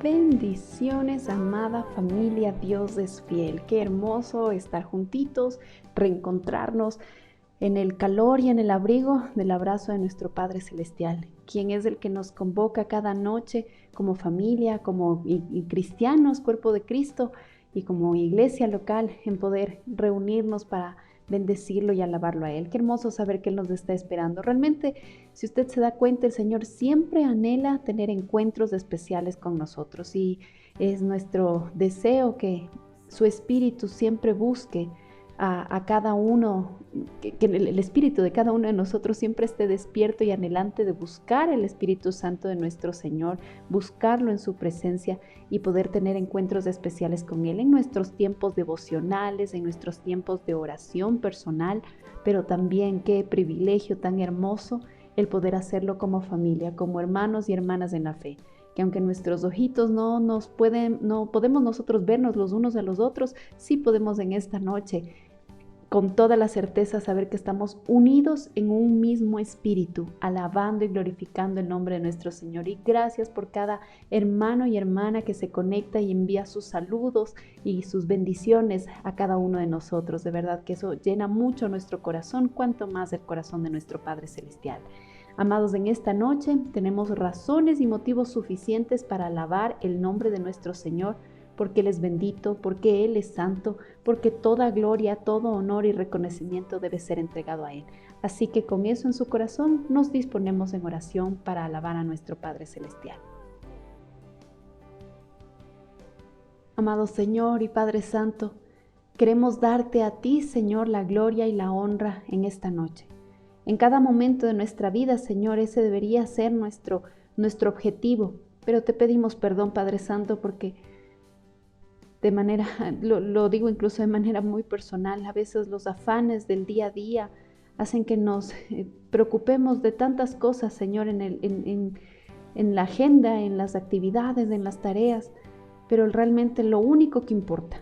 Bendiciones, amada familia, Dios es fiel. Qué hermoso estar juntitos, reencontrarnos en el calor y en el abrigo del abrazo de nuestro Padre Celestial, quien es el que nos convoca cada noche como familia, como cristianos, cuerpo de Cristo, y como iglesia local en poder reunirnos para bendecirlo y alabarlo a Él. Qué hermoso saber que Él nos está esperando. Realmente, si usted se da cuenta, el Señor siempre anhela tener encuentros especiales con nosotros, y es nuestro deseo que su Espíritu siempre busque a cada uno, que el espíritu de cada uno de nosotros siempre esté despierto y anhelante de buscar el Espíritu Santo de nuestro Señor, buscarlo en su presencia y poder tener encuentros especiales con Él en nuestros tiempos devocionales, en nuestros tiempos de oración personal, pero también qué privilegio tan hermoso el poder hacerlo como familia, como hermanos y hermanas en la fe. Que aunque nuestros ojitos no podemos nosotros vernos los unos a los otros, sí podemos en esta noche con toda la certeza saber que estamos unidos en un mismo espíritu, alabando y glorificando el nombre de nuestro Señor. Y gracias por cada hermano y hermana que se conecta y envía sus saludos y sus bendiciones a cada uno de nosotros. De verdad que eso llena mucho nuestro corazón, cuanto más el corazón de nuestro Padre Celestial. Amados, en esta noche tenemos razones y motivos suficientes para alabar el nombre de nuestro Señor, porque Él es bendito, porque Él es santo, porque toda gloria, todo honor y reconocimiento debe ser entregado a Él. Así que con eso en su corazón nos disponemos en oración para alabar a nuestro Padre Celestial. Amado Señor y Padre Santo, queremos darte a ti, Señor, la gloria y la honra en esta noche. En cada momento de nuestra vida, Señor, ese debería ser nuestro objetivo, pero te pedimos perdón, Padre Santo, porque lo digo incluso de manera muy personal, a veces los afanes del día a día hacen que nos preocupemos de tantas cosas, Señor, en la agenda, en las actividades, en las tareas, pero realmente lo único que importa,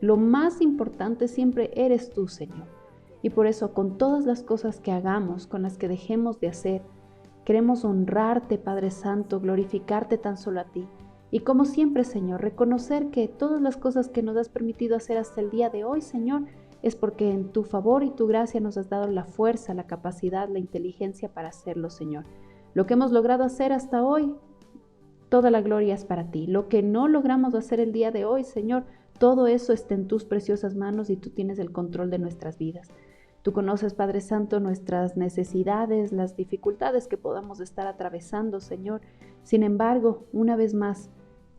lo más importante siempre eres tú, Señor. Y por eso, con todas las cosas que hagamos, con las que dejemos de hacer, queremos honrarte, Padre Santo, glorificarte tan solo a ti. Y como siempre, Señor, reconocer que todas las cosas que nos has permitido hacer hasta el día de hoy, Señor, es porque en tu favor y tu gracia nos has dado la fuerza, la capacidad, la inteligencia para hacerlo, Señor. Lo que hemos logrado hacer hasta hoy, toda la gloria es para ti. Lo que no logramos hacer el día de hoy, Señor, todo eso está en tus preciosas manos y tú tienes el control de nuestras vidas. Tú conoces, Padre Santo, nuestras necesidades, las dificultades que podamos estar atravesando, Señor. Sin embargo, una vez más,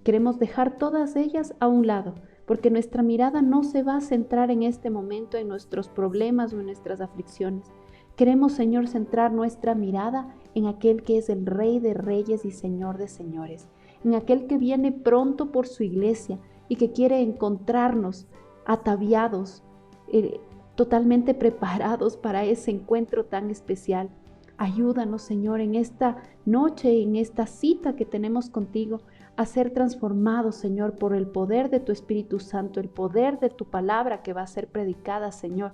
queremos dejar todas ellas a un lado, porque nuestra mirada no se va a centrar en este momento en nuestros problemas o en nuestras aflicciones. Queremos, Señor, centrar nuestra mirada en aquel que es el Rey de Reyes y Señor de Señores, en aquel que viene pronto por su iglesia y que quiere encontrarnos ataviados, totalmente preparados para ese encuentro tan especial. Ayúdanos, Señor, en esta noche, en esta cita que tenemos contigo, a ser transformados, Señor, por el poder de tu Espíritu Santo, el poder de tu palabra que va a ser predicada, Señor,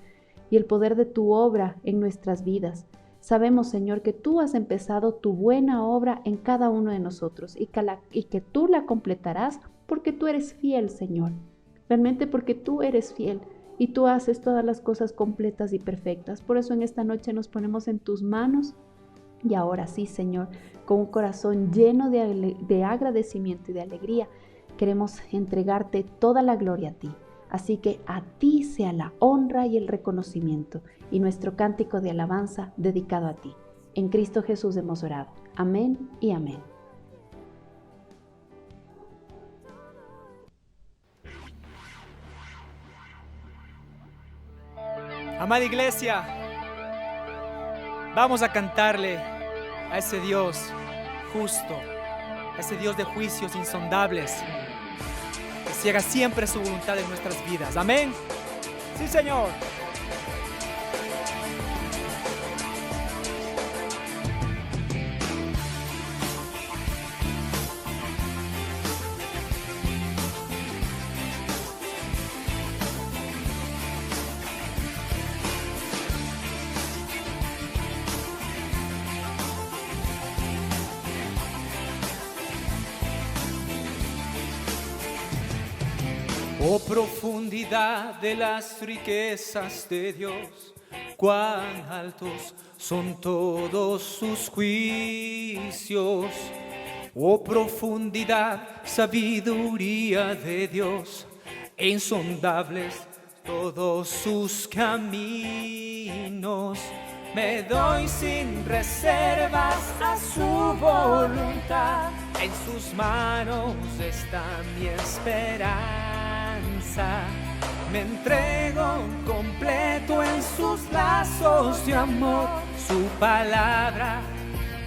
y el poder de tu obra en nuestras vidas. Sabemos, Señor, que tú has empezado tu buena obra en cada uno de nosotros y que tú la completarás porque tú eres fiel, Señor. Realmente porque tú eres fiel y tú haces todas las cosas completas y perfectas. Por eso en esta noche nos ponemos en tus manos. Y ahora sí, Señor, con un corazón lleno de agradecimiento y de alegría, queremos entregarte toda la gloria a ti. Así que a ti sea la honra y el reconocimiento y nuestro cántico de alabanza dedicado a ti. En Cristo Jesús hemos orado. Amén y amén. Amada iglesia, vamos a cantarle a ese Dios justo, a ese Dios de juicios insondables, que se haga siempre su voluntad en nuestras vidas. Amén. Sí, Señor. Oh profundidad de las riquezas de Dios, cuán altos son todos sus juicios. Oh profundidad, sabiduría de Dios, e insondables todos sus caminos. Me doy sin reservas a su voluntad, en sus manos está mi esperanza. Me entrego completo en sus lazos de amor, su palabra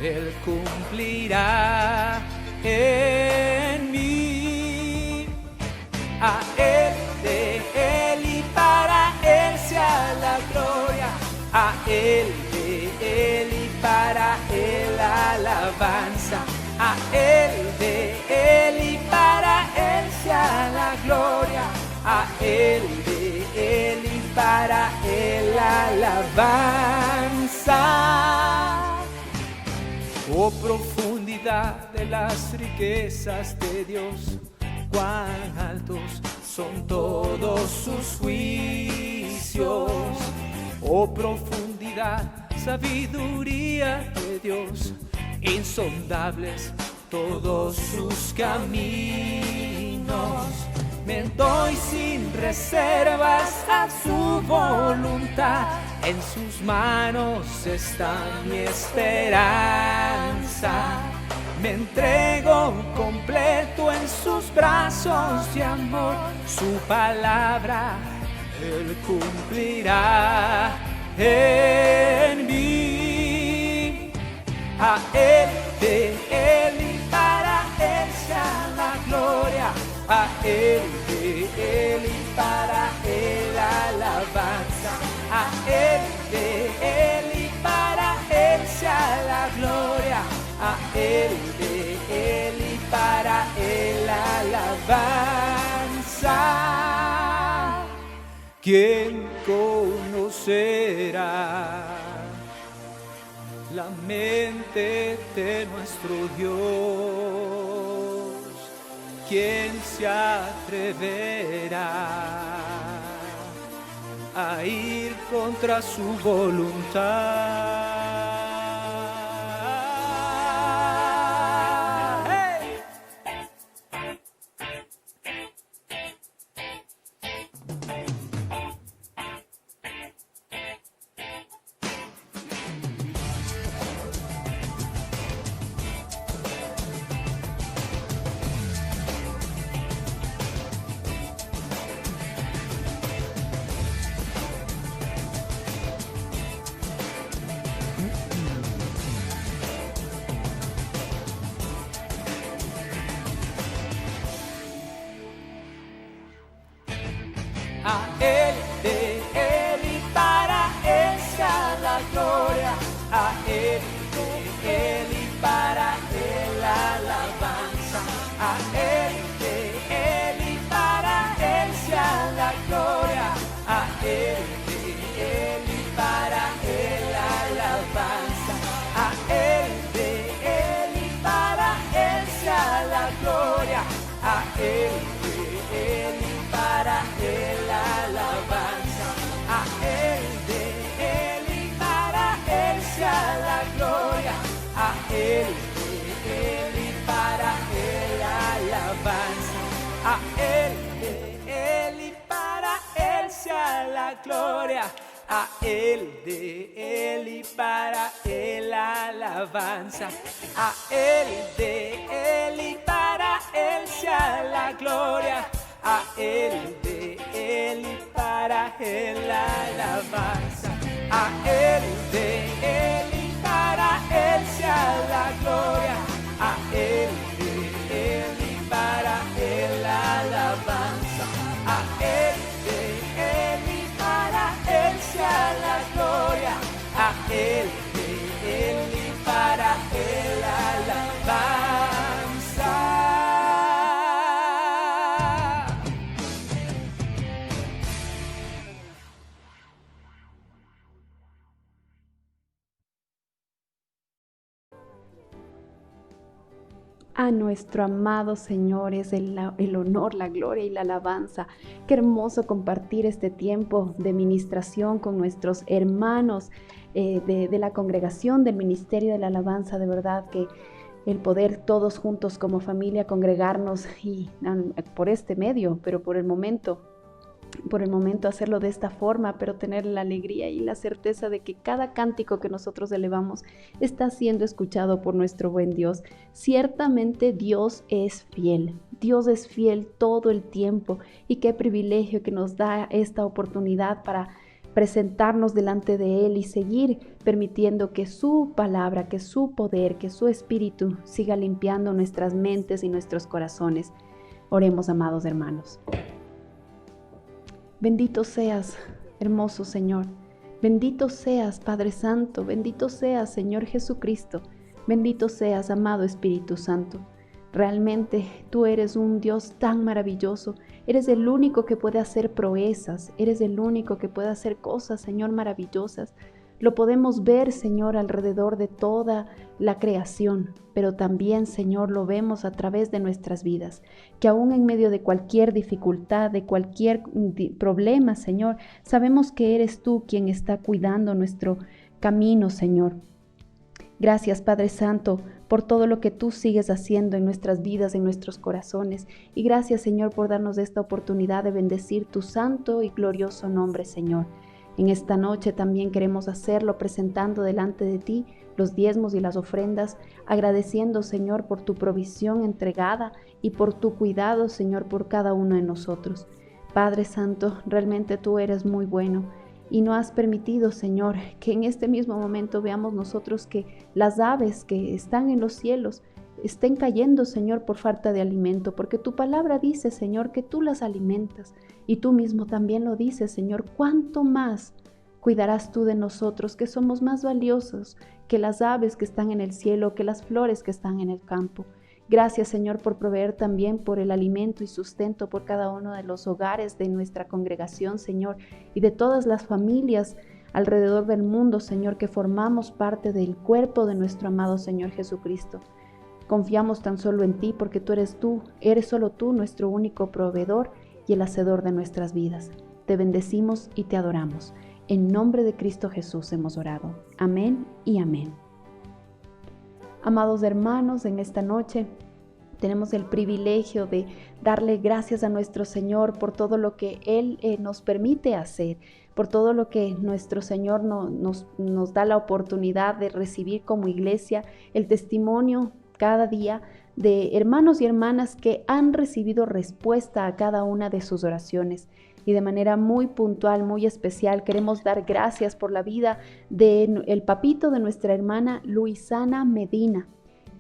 Él cumplirá en mí. A Él, de Él y para Él sea la gloria. A Él, de Él y para Él la alabanza. A Él, de Él y para Él sea la gloria. A Él, de Él y para Él la alabanza. Oh profundidad de las riquezas de Dios, cuán altos son todos sus juicios. Oh profundidad, sabiduría de Dios, insondables todos sus caminos. Me doy sin reservas a su voluntad, en sus manos está mi esperanza. Me entrego completo en sus brazos de amor, su palabra Él cumplirá en mí. A Él, de Él y para Él sea la gloria. A Él, de Él y para Él la alabanza. A Él, de Él y para Él sea la gloria. A Él, de Él y para Él la alabanza. ¿Quién conocerá la mente de nuestro Dios? ¿Quién se atreverá a ir contra su voluntad? A Él, de Él y para Él sea la gloria. A Él, de Él y para Él la alabanza. A Él, de Él y para Él sea la gloria. A Él, de Él y para Él la alabanza. A Él, de Él y para Él sea la gloria. A Él, de Él y para Él la alabanza. A Él, de Él y para Él sea la gloria. A Él, de Él y para Él la alabanza. A Él, de Él y para Él sea la gloria. A Él, de Él y para Él la alabanza. A Él, de Él y para Él sea la gloria. A Él, de Él y para Él la alabanza. A Él, de Él y para Él sea la gloria. A Él, de Él y para Él la alabanza. A Él, de Él y para Él sea la gloria. A Él, de Él y para Él la alabanza. A nuestro amado Señor es el honor, la gloria y la alabanza. Qué hermoso compartir este tiempo de ministración con nuestros hermanos de la congregación del Ministerio de la Alabanza. De verdad que el poder todos juntos como familia congregarnos y por este medio, pero por el momento hacerlo de esta forma, pero tener la alegría y la certeza de que cada cántico que nosotros elevamos está siendo escuchado por nuestro buen Dios. Ciertamente Dios es fiel todo el tiempo, y qué privilegio que nos da esta oportunidad para presentarnos delante de Él y seguir permitiendo que su palabra, que su poder, que su espíritu siga limpiando nuestras mentes y nuestros corazones. Oremos, amados hermanos. Bendito seas, hermoso Señor. Bendito seas, Padre Santo. Bendito seas, Señor Jesucristo. Bendito seas, amado Espíritu Santo. Realmente tú eres un Dios tan maravilloso. Eres el único que puede hacer proezas. Eres el único que puede hacer cosas, Señor, maravillosas. Lo podemos ver, Señor, alrededor de toda la creación, pero también, Señor, lo vemos a través de nuestras vidas, que aún en medio de cualquier dificultad, de cualquier problema, Señor, sabemos que eres tú quien está cuidando nuestro camino, Señor. Gracias, Padre Santo, por todo lo que tú sigues haciendo en nuestras vidas, en nuestros corazones. Y gracias, Señor, por darnos esta oportunidad de bendecir tu santo y glorioso nombre, Señor. En esta noche también queremos hacerlo presentando delante de ti los diezmos y las ofrendas, agradeciendo, Señor, por tu provisión entregada y por tu cuidado, Señor, por cada uno de nosotros. Padre Santo, realmente tú eres muy bueno y no has permitido, Señor, que en este mismo momento veamos nosotros que las aves que están en los cielos estén cayendo, Señor, por falta de alimento, porque tu palabra dice, Señor, que tú las alimentas, y tú mismo también lo dices, Señor. ¿Cuánto más cuidarás tú de nosotros, que somos más valiosos que las aves que están en el cielo, que las flores que están en el campo? Gracias, Señor, por proveer también por el alimento y sustento por cada uno de los hogares de nuestra congregación, Señor, y de todas las familias alrededor del mundo, Señor, que formamos parte del cuerpo de nuestro amado Señor Jesucristo. Confiamos tan solo en ti, porque eres solo tú nuestro único proveedor y el hacedor de nuestras vidas. Te bendecimos y te adoramos. En nombre de Cristo Jesús hemos orado. Amén y amén. Amados hermanos, en esta noche tenemos el privilegio de darle gracias a nuestro Señor por todo lo que Él nos permite hacer, por todo lo que nuestro Señor nos da la oportunidad de recibir como iglesia, el testimonio cada día de hermanos y hermanas que han recibido respuesta a cada una de sus oraciones. Y de manera muy puntual, muy especial, queremos dar gracias por la vida del papito de nuestra hermana Luisana Medina,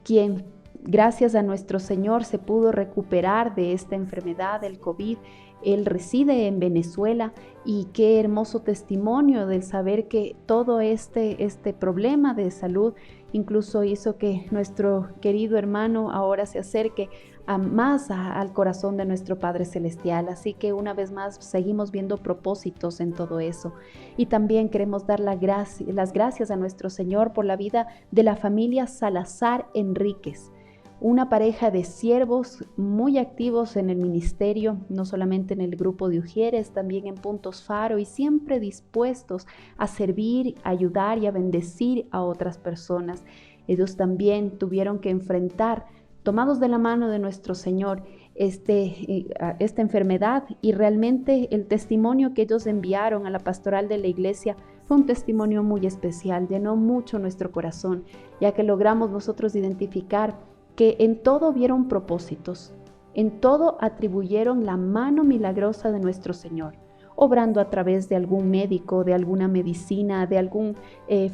quien gracias a nuestro Señor se pudo recuperar de esta enfermedad del COVID. Él reside en Venezuela, y qué hermoso testimonio del saber que todo este problema de salud incluso hizo que nuestro querido hermano ahora se acerque más al corazón de nuestro Padre Celestial. Así que una vez más seguimos viendo propósitos en todo eso. Y también queremos dar las gracias a nuestro Señor por la vida de la familia Salazar Enríquez, una pareja de siervos muy activos en el ministerio, no solamente en el grupo de Ujieres, también en Puntos Faro, y siempre dispuestos a servir, a ayudar y a bendecir a otras personas. Ellos también tuvieron que enfrentar, tomados de la mano de nuestro Señor, esta enfermedad, y realmente el testimonio que ellos enviaron a la pastoral de la iglesia fue un testimonio muy especial, llenó mucho nuestro corazón, ya que logramos nosotros identificar que en todo vieron propósitos, en todo atribuyeron la mano milagrosa de nuestro Señor, obrando a través de algún médico, de alguna medicina, de algún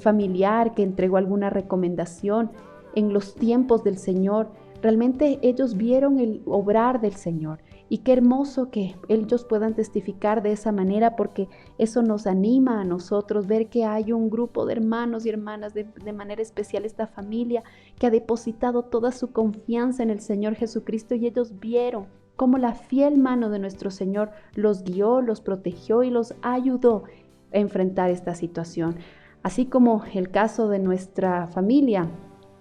familiar que entregó alguna recomendación en los tiempos del Señor. Realmente ellos vieron el obrar del Señor, y qué hermoso que ellos puedan testificar de esa manera, porque eso nos anima a nosotros ver que hay un grupo de hermanos y hermanas, de manera especial esta familia que ha depositado toda su confianza en el Señor Jesucristo, y ellos vieron cómo la fiel mano de nuestro Señor los guió, los protegió y los ayudó a enfrentar esta situación. Así como el caso de nuestra familia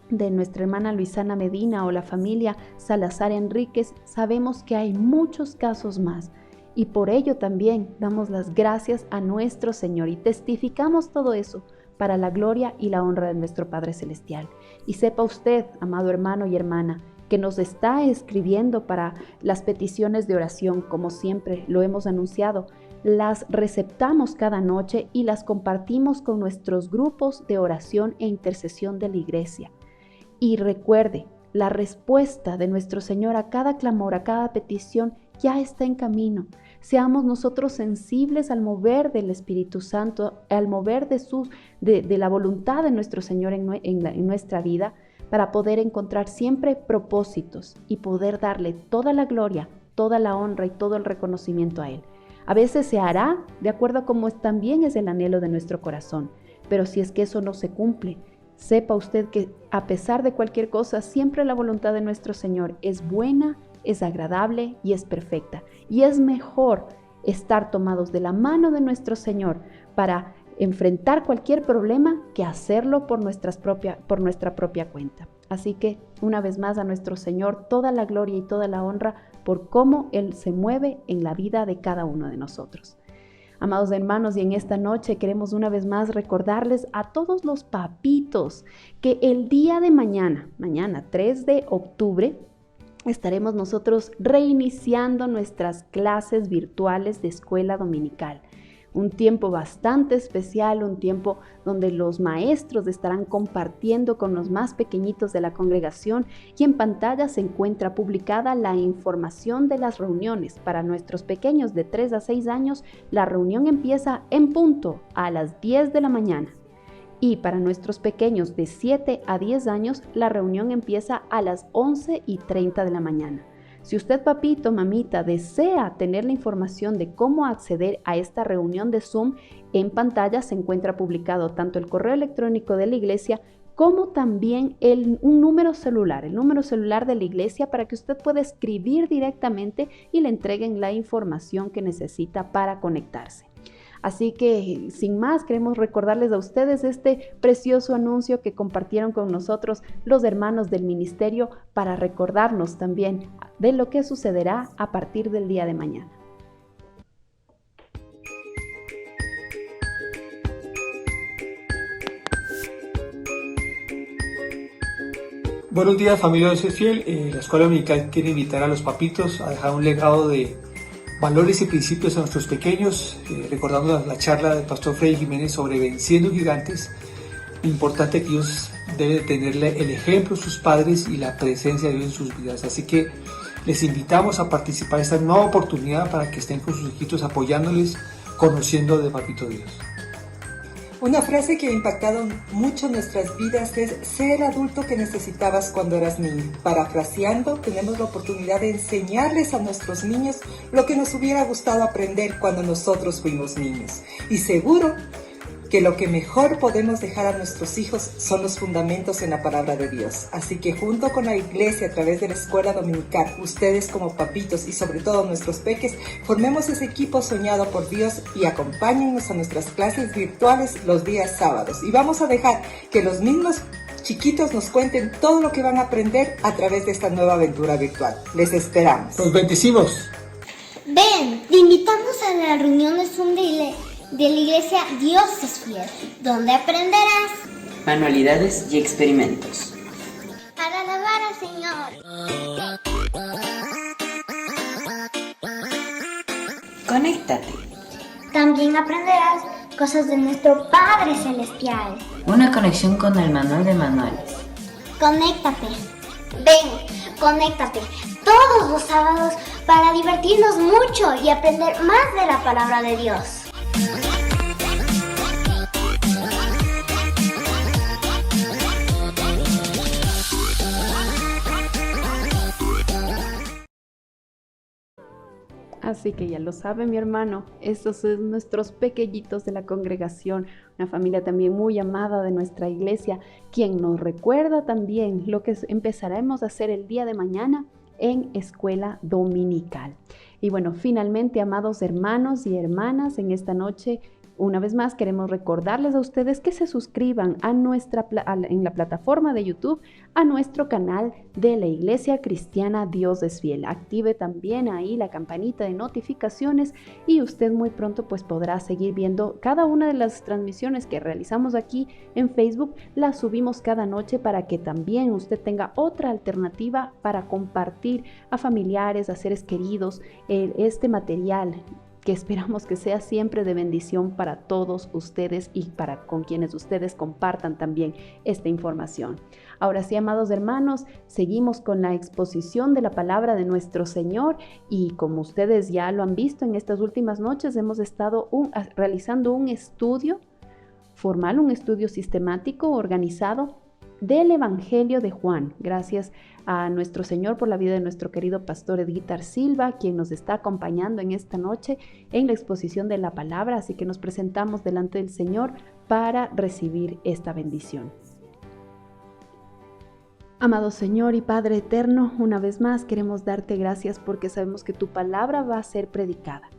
de nuestra hermana Luisana Medina o la familia Salazar Enríquez, sabemos que hay muchos casos más. Y por ello también damos las gracias a nuestro Señor y testificamos todo eso para la gloria y la honra de nuestro Padre Celestial. Y sepa usted, amado hermano y hermana, que nos está escribiendo para las peticiones de oración, como siempre lo hemos anunciado, las receptamos cada noche y las compartimos con nuestros grupos de oración e intercesión de la iglesia. Y recuerde, la respuesta de nuestro Señor a cada clamor, a cada petición, ya está en camino. Seamos nosotros sensibles al mover del Espíritu Santo, al mover de la voluntad de nuestro Señor en nuestra vida, para poder encontrar siempre propósitos y poder darle toda la gloria, toda la honra y todo el reconocimiento a Él. A veces se hará de acuerdo a como también es el anhelo de nuestro corazón, pero si es que eso no se cumple, sepa usted que a pesar de cualquier cosa, siempre la voluntad de nuestro Señor es buena, es agradable y es perfecta. Y es mejor estar tomados de la mano de nuestro Señor para enfrentar cualquier problema que hacerlo por nuestra propia cuenta. Así que, una vez más, a nuestro Señor toda la gloria y toda la honra por cómo Él se mueve en la vida de cada uno de nosotros. Amados hermanos, y en esta noche queremos una vez más recordarles a todos los papitos que el día de mañana 3 de octubre, estaremos nosotros reiniciando nuestras clases virtuales de escuela dominical. Un tiempo bastante especial, un tiempo donde los maestros estarán compartiendo con los más pequeñitos de la congregación y en pantalla se encuentra publicada la información de las reuniones. Para nuestros pequeños de 3 a 6 años, la reunión empieza en punto a las 10 de la mañana. Y para nuestros pequeños de 7 a 10 años, la reunión empieza a las 11:30 de la mañana. Si usted, papito, mamita, desea tener la información de cómo acceder a esta reunión de Zoom, en pantalla se encuentra publicado tanto el correo electrónico de la iglesia como también un número celular, el número celular de la iglesia para que usted pueda escribir directamente y le entreguen la información que necesita para conectarse. Así que, sin más, queremos recordarles a ustedes este precioso anuncio que compartieron con nosotros los hermanos del ministerio para recordarnos también de lo que sucederá a partir del día de mañana. Buenos días, familia de Dios es Fiel. La Escuela Dominical quiere invitar a los papitos a dejar un legado de valores y principios a nuestros pequeños, recordando la charla del pastor Freddy Jiménez sobre venciendo gigantes. Importante que ellos deben tenerle el ejemplo a sus padres y la presencia de Dios en sus vidas. Así que les invitamos a participar en esta nueva oportunidad para que estén con sus hijitos apoyándoles, conociendo de Papito Dios. Una frase que ha impactado mucho nuestras vidas es ser el adulto que necesitabas cuando eras niño. Parafraseando, tenemos la oportunidad de enseñarles a nuestros niños lo que nos hubiera gustado aprender cuando nosotros fuimos niños. Y seguro que lo que mejor podemos dejar a nuestros hijos son los fundamentos en la palabra de Dios. Así que junto con la iglesia, a través de la escuela dominical, ustedes como papitos y sobre todo nuestros peques, formemos ese equipo soñado por Dios y acompáñennos a nuestras clases virtuales los días sábados. Y vamos a dejar que los mismos chiquitos nos cuenten todo lo que van a aprender a través de esta nueva aventura virtual. Les esperamos. Los bendecimos. Ven, te invitamos a la reunión de Zoom de la iglesia Dios es Fiel, donde aprenderás manualidades y experimentos para alabar al Señor. Conéctate. También aprenderás cosas de nuestro Padre Celestial. Una conexión con el manual de manuales. Conéctate. Ven, conéctate todos los sábados para divertirnos mucho y aprender más de la palabra de Dios. Así que ya lo sabe, mi hermano, estos son nuestros pequeñitos de la congregación, una familia también muy amada de nuestra iglesia, quien nos recuerda también lo que empezaremos a hacer el día de mañana en escuela dominical. Y bueno, finalmente, amados hermanos y hermanas, en esta noche Una vez más, queremos recordarles a ustedes que se suscriban en la plataforma de YouTube a nuestro canal de la Iglesia Cristiana Dios es Fiel. Active también ahí la campanita de notificaciones y usted muy pronto pues podrá seguir viendo cada una de las transmisiones que realizamos aquí en Facebook. Las subimos cada noche para que también usted tenga otra alternativa para compartir a familiares, a seres queridos, este material que esperamos que sea siempre de bendición para todos ustedes y para con quienes ustedes compartan también esta información. Ahora sí, amados hermanos, seguimos con la exposición de la palabra de nuestro Señor y como ustedes ya lo han visto en estas últimas noches, hemos estado realizando un estudio formal, un estudio sistemático, organizado del Evangelio de Juan. Gracias a nuestro Señor por la vida de nuestro querido pastor Edguitar Silva, quien nos está acompañando en esta noche en la exposición de la palabra, así que nos presentamos delante del Señor para recibir esta bendición. Amado Señor y Padre eterno, una vez más queremos darte gracias porque sabemos que tu palabra va a ser predicada.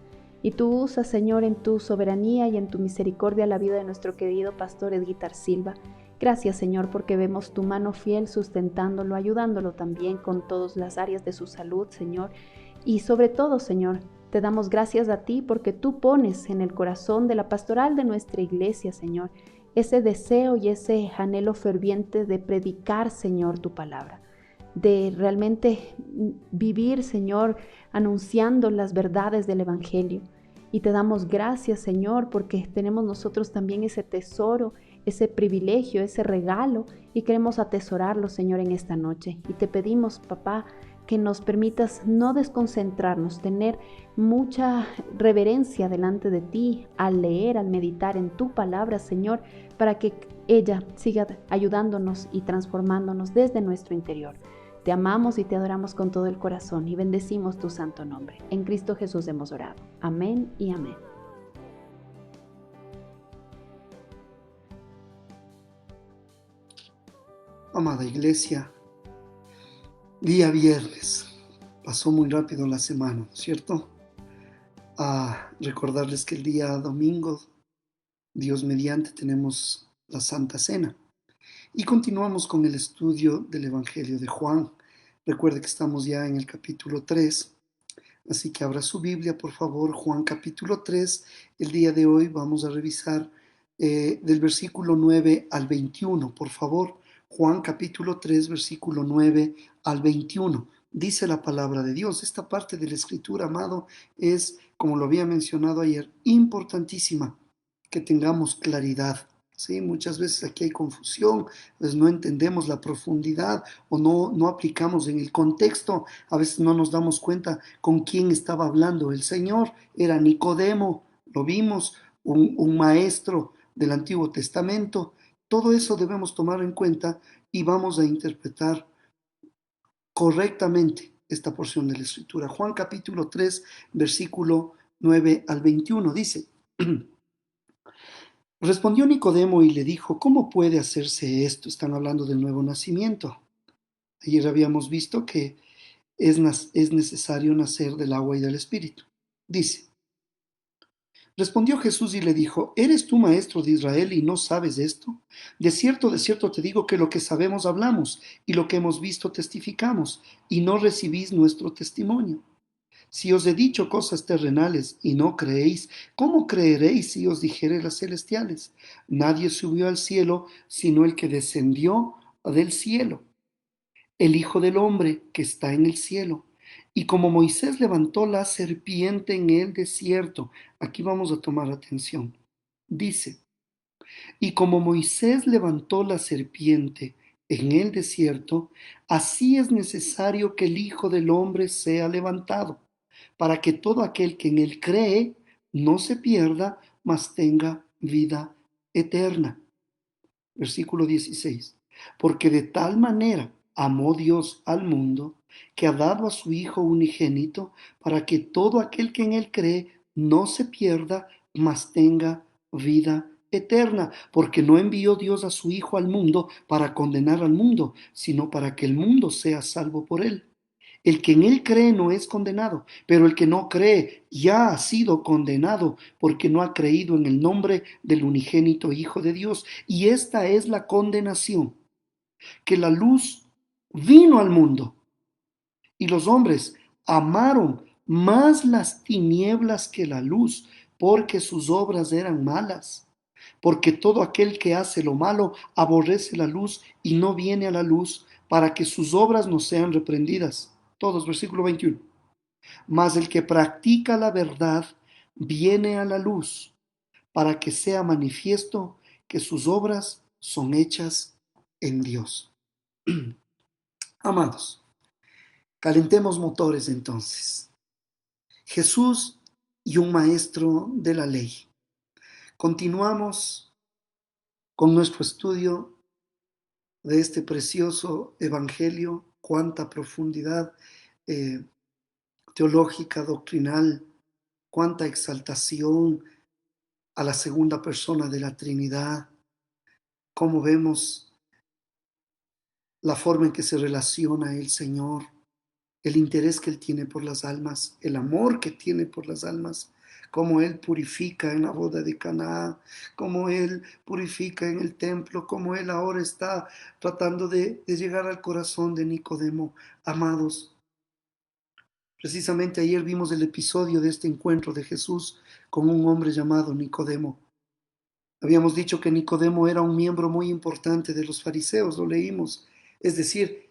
Y tú usas, Señor, en tu soberanía y en tu misericordia la vida de nuestro querido pastor Edguitar Silva. Gracias, Señor, porque vemos tu mano fiel sustentándolo, ayudándolo también con todas las áreas de su salud, Señor. Y sobre todo, Señor, te damos gracias a ti porque tú pones en el corazón de la pastoral de nuestra iglesia, Señor, ese deseo y ese anhelo ferviente de predicar, Señor, tu palabra, de realmente vivir, Señor, anunciando las verdades del Evangelio. Y te damos gracias, Señor, porque tenemos nosotros también ese tesoro, ese privilegio, ese regalo, y queremos atesorarlo, Señor, en esta noche. Y te pedimos, papá, que nos permitas no desconcentrarnos, tener mucha reverencia delante de ti al leer, al meditar en tu palabra, Señor, para que ella siga ayudándonos y transformándonos desde nuestro interior. Te amamos y te adoramos con todo el corazón y bendecimos tu santo nombre. En Cristo Jesús hemos orado. Amén y amén. Amada iglesia, día viernes, pasó muy rápido la semana, ¿no es cierto? Recordarles que el día domingo, Dios mediante, tenemos la Santa Cena y continuamos con el estudio del Evangelio de Juan. Recuerde que estamos ya en el capítulo 3, así que abra su Biblia, por favor, Juan capítulo 3. El día de hoy vamos a revisar del versículo 9 al 21, por favor. Juan capítulo 3, versículo 9 al 21. Dice la palabra de Dios. Esta parte de la escritura, amado, es, como lo había mencionado ayer, importantísima que tengamos claridad. ¿Sí? Muchas veces aquí hay confusión, pues no entendemos la profundidad o no aplicamos en el contexto. A veces no nos damos cuenta con quién estaba hablando. El Señor era Nicodemo, lo vimos, un maestro del Antiguo Testamento. Todo eso debemos tomar en cuenta y vamos a interpretar correctamente esta porción de la Escritura. Juan capítulo 3, versículo 9 al 21 dice: Respondió Nicodemo y le dijo: ¿Cómo puede hacerse esto? Están hablando del nuevo nacimiento. Ayer habíamos visto que es necesario nacer del agua y del Espíritu. Dice: Respondió Jesús y le dijo: ¿Eres tú maestro de Israel y no sabes esto? De cierto te digo que lo que sabemos hablamos y lo que hemos visto testificamos, y no recibís nuestro testimonio. Si os he dicho cosas terrenales y no creéis, ¿cómo creeréis si os dijere las celestiales? Nadie subió al cielo sino el que descendió del cielo, el Hijo del Hombre que está en el cielo. Y como Moisés levantó la serpiente en el desierto, aquí vamos a tomar atención, dice: y como Moisés levantó la serpiente en el desierto, así es necesario que el Hijo del Hombre sea levantado, para que todo aquel que en él cree no se pierda, mas tenga vida eterna. Versículo 16. Porque de tal manera amó Dios al mundo, que ha dado a su Hijo unigénito, para que todo aquel que en él cree no se pierda, mas tenga vida eterna. Porque no envió Dios a su Hijo al mundo para condenar al mundo, sino para que el mundo sea salvo por él. El que en él cree no es condenado, pero el que no cree ya ha sido condenado porque no ha creído en el nombre del unigénito Hijo de Dios. Y esta es la condenación, que la luz vino al mundo y los hombres amaron más las tinieblas que la luz, porque sus obras eran malas. Porque todo aquel que hace lo malo aborrece la luz y no viene a la luz para que sus obras no sean reprendidas. Todos, versículo 21. Mas el que practica la verdad viene a la luz para que sea manifiesto que sus obras son hechas en Dios. Amados, calentemos motores entonces. Jesús y un maestro de la ley. Continuamos con nuestro estudio de este precioso evangelio. Cuánta profundidad teológica, doctrinal, cuánta exaltación a la segunda persona de la Trinidad, cómo vemos la forma en que se relaciona el Señor, el interés que Él tiene por las almas, el amor que tiene por las almas, cómo Él purifica en la boda de Caná, cómo Él purifica en el templo, cómo Él ahora está tratando de llegar al corazón de Nicodemo. Amados, precisamente ayer vimos el episodio de este encuentro de Jesús con un hombre llamado Nicodemo. Habíamos dicho que Nicodemo era un miembro muy importante de los fariseos, lo leímos, es decir,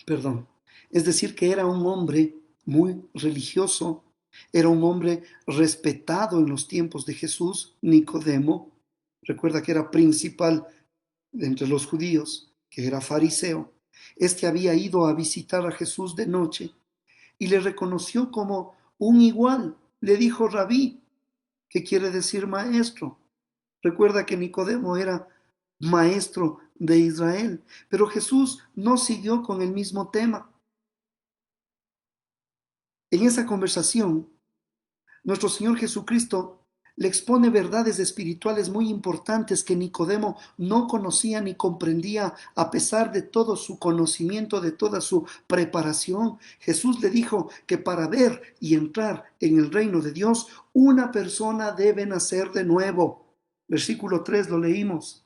perdón, es decir, que era un hombre muy religioso, era un hombre respetado en los tiempos de Jesús. Nicodemo, recuerda que era principal entre los judíos, que era fariseo. Este había ido a visitar a Jesús de noche y le reconoció como un igual. Le dijo rabí, que quiere decir maestro. Recuerda que Nicodemo era maestro de Israel, pero Jesús no siguió con el mismo tema. En esa conversación, nuestro Señor Jesucristo le expone verdades espirituales muy importantes que Nicodemo no conocía ni comprendía a pesar de todo su conocimiento, de toda su preparación. Jesús le dijo que para ver y entrar en el reino de Dios, una persona debe nacer de nuevo. Versículo 3 lo leímos.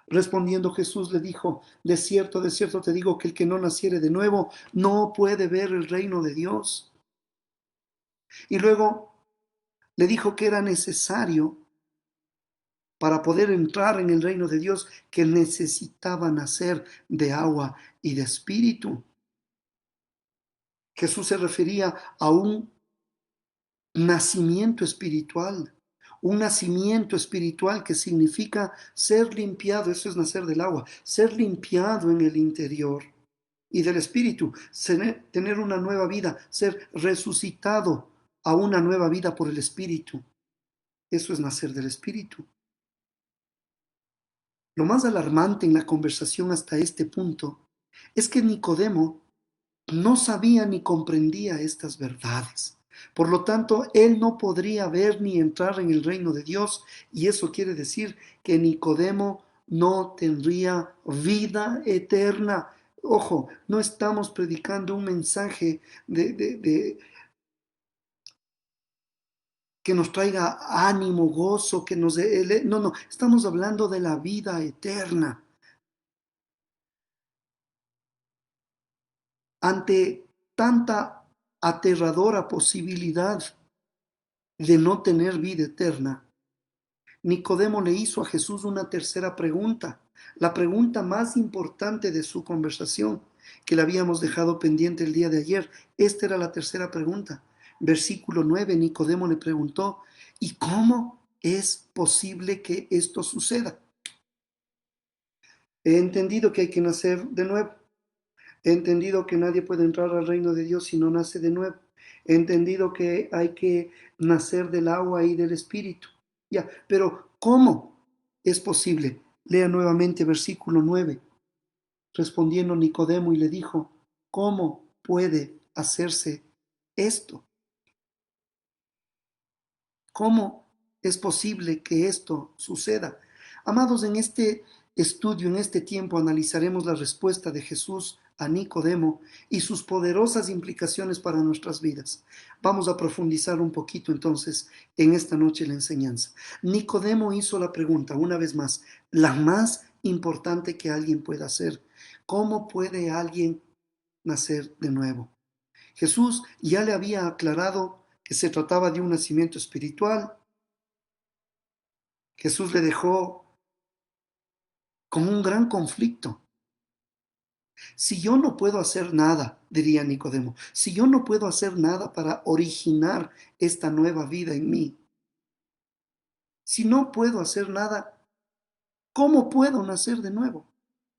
Respondiendo Jesús le dijo, de cierto te digo que el que no naciere de nuevo no puede ver el reino de Dios. Y luego le dijo que era necesario para poder entrar en el reino de Dios, que necesitaba nacer de agua y de espíritu. Jesús se refería a un nacimiento espiritual que significa ser limpiado, eso es nacer del agua, ser limpiado en el interior y del espíritu, tener una nueva vida, ser resucitado a una nueva vida por el espíritu. Eso es nacer del espíritu. Lo más alarmante en la conversación hasta este punto es que Nicodemo no sabía ni comprendía estas verdades. Por lo tanto, él no podría ver ni entrar en el reino de Dios, y eso quiere decir que Nicodemo no tendría vida eterna. Ojo, no estamos predicando un mensaje que nos traiga ánimo, gozo, que nos dé... No, estamos hablando de la vida eterna. Ante tanta aterradora posibilidad de no tener vida eterna, Nicodemo le hizo a Jesús una tercera pregunta, la pregunta más importante de su conversación, que la habíamos dejado pendiente el día de ayer. Esta era la tercera pregunta. Versículo 9, Nicodemo le preguntó, ¿y cómo es posible que esto suceda? He entendido que hay que nacer de nuevo. He entendido que nadie puede entrar al reino de Dios si no nace de nuevo. He entendido que hay que nacer del agua y del espíritu. Ya, pero ¿cómo es posible? Lea nuevamente versículo 9. Respondiendo Nicodemo y le dijo, ¿cómo puede hacerse esto? ¿Cómo es posible que esto suceda? Amados, en este estudio, en este tiempo, analizaremos la respuesta de Jesús a Nicodemo y sus poderosas implicaciones para nuestras vidas. Vamos a profundizar un poquito entonces en esta noche la enseñanza. Nicodemo hizo la pregunta, una vez más, la más importante que alguien pueda hacer. ¿Cómo puede alguien nacer de nuevo? Jesús ya le había aclarado que se trataba de un nacimiento espiritual. Jesús le dejó con un gran conflicto. Si yo no puedo hacer nada, diría Nicodemo, si yo no puedo hacer nada para originar esta nueva vida en mí, si no puedo hacer nada, ¿cómo puedo nacer de nuevo?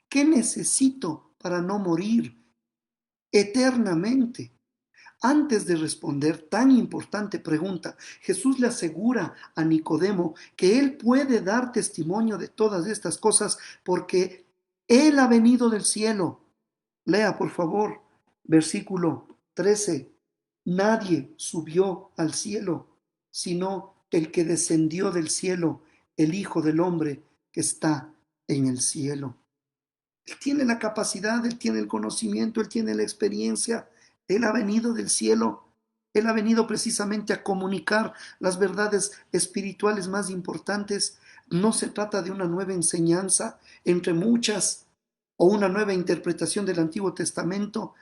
¿Qué necesito para no morir eternamente? Antes de responder tan importante pregunta, Jesús le asegura a Nicodemo que él puede dar testimonio de todas estas cosas porque él ha venido del cielo. Lea, por favor, versículo 13. Nadie subió al cielo, sino el que descendió del cielo, el Hijo del Hombre que está en el cielo. Él tiene la capacidad, él tiene el conocimiento, él tiene la experiencia. Él ha venido del cielo. Él ha venido precisamente a comunicar las verdades espirituales más importantes. No se trata de una nueva enseñanza entre muchas o una nueva interpretación del Antiguo Testamento.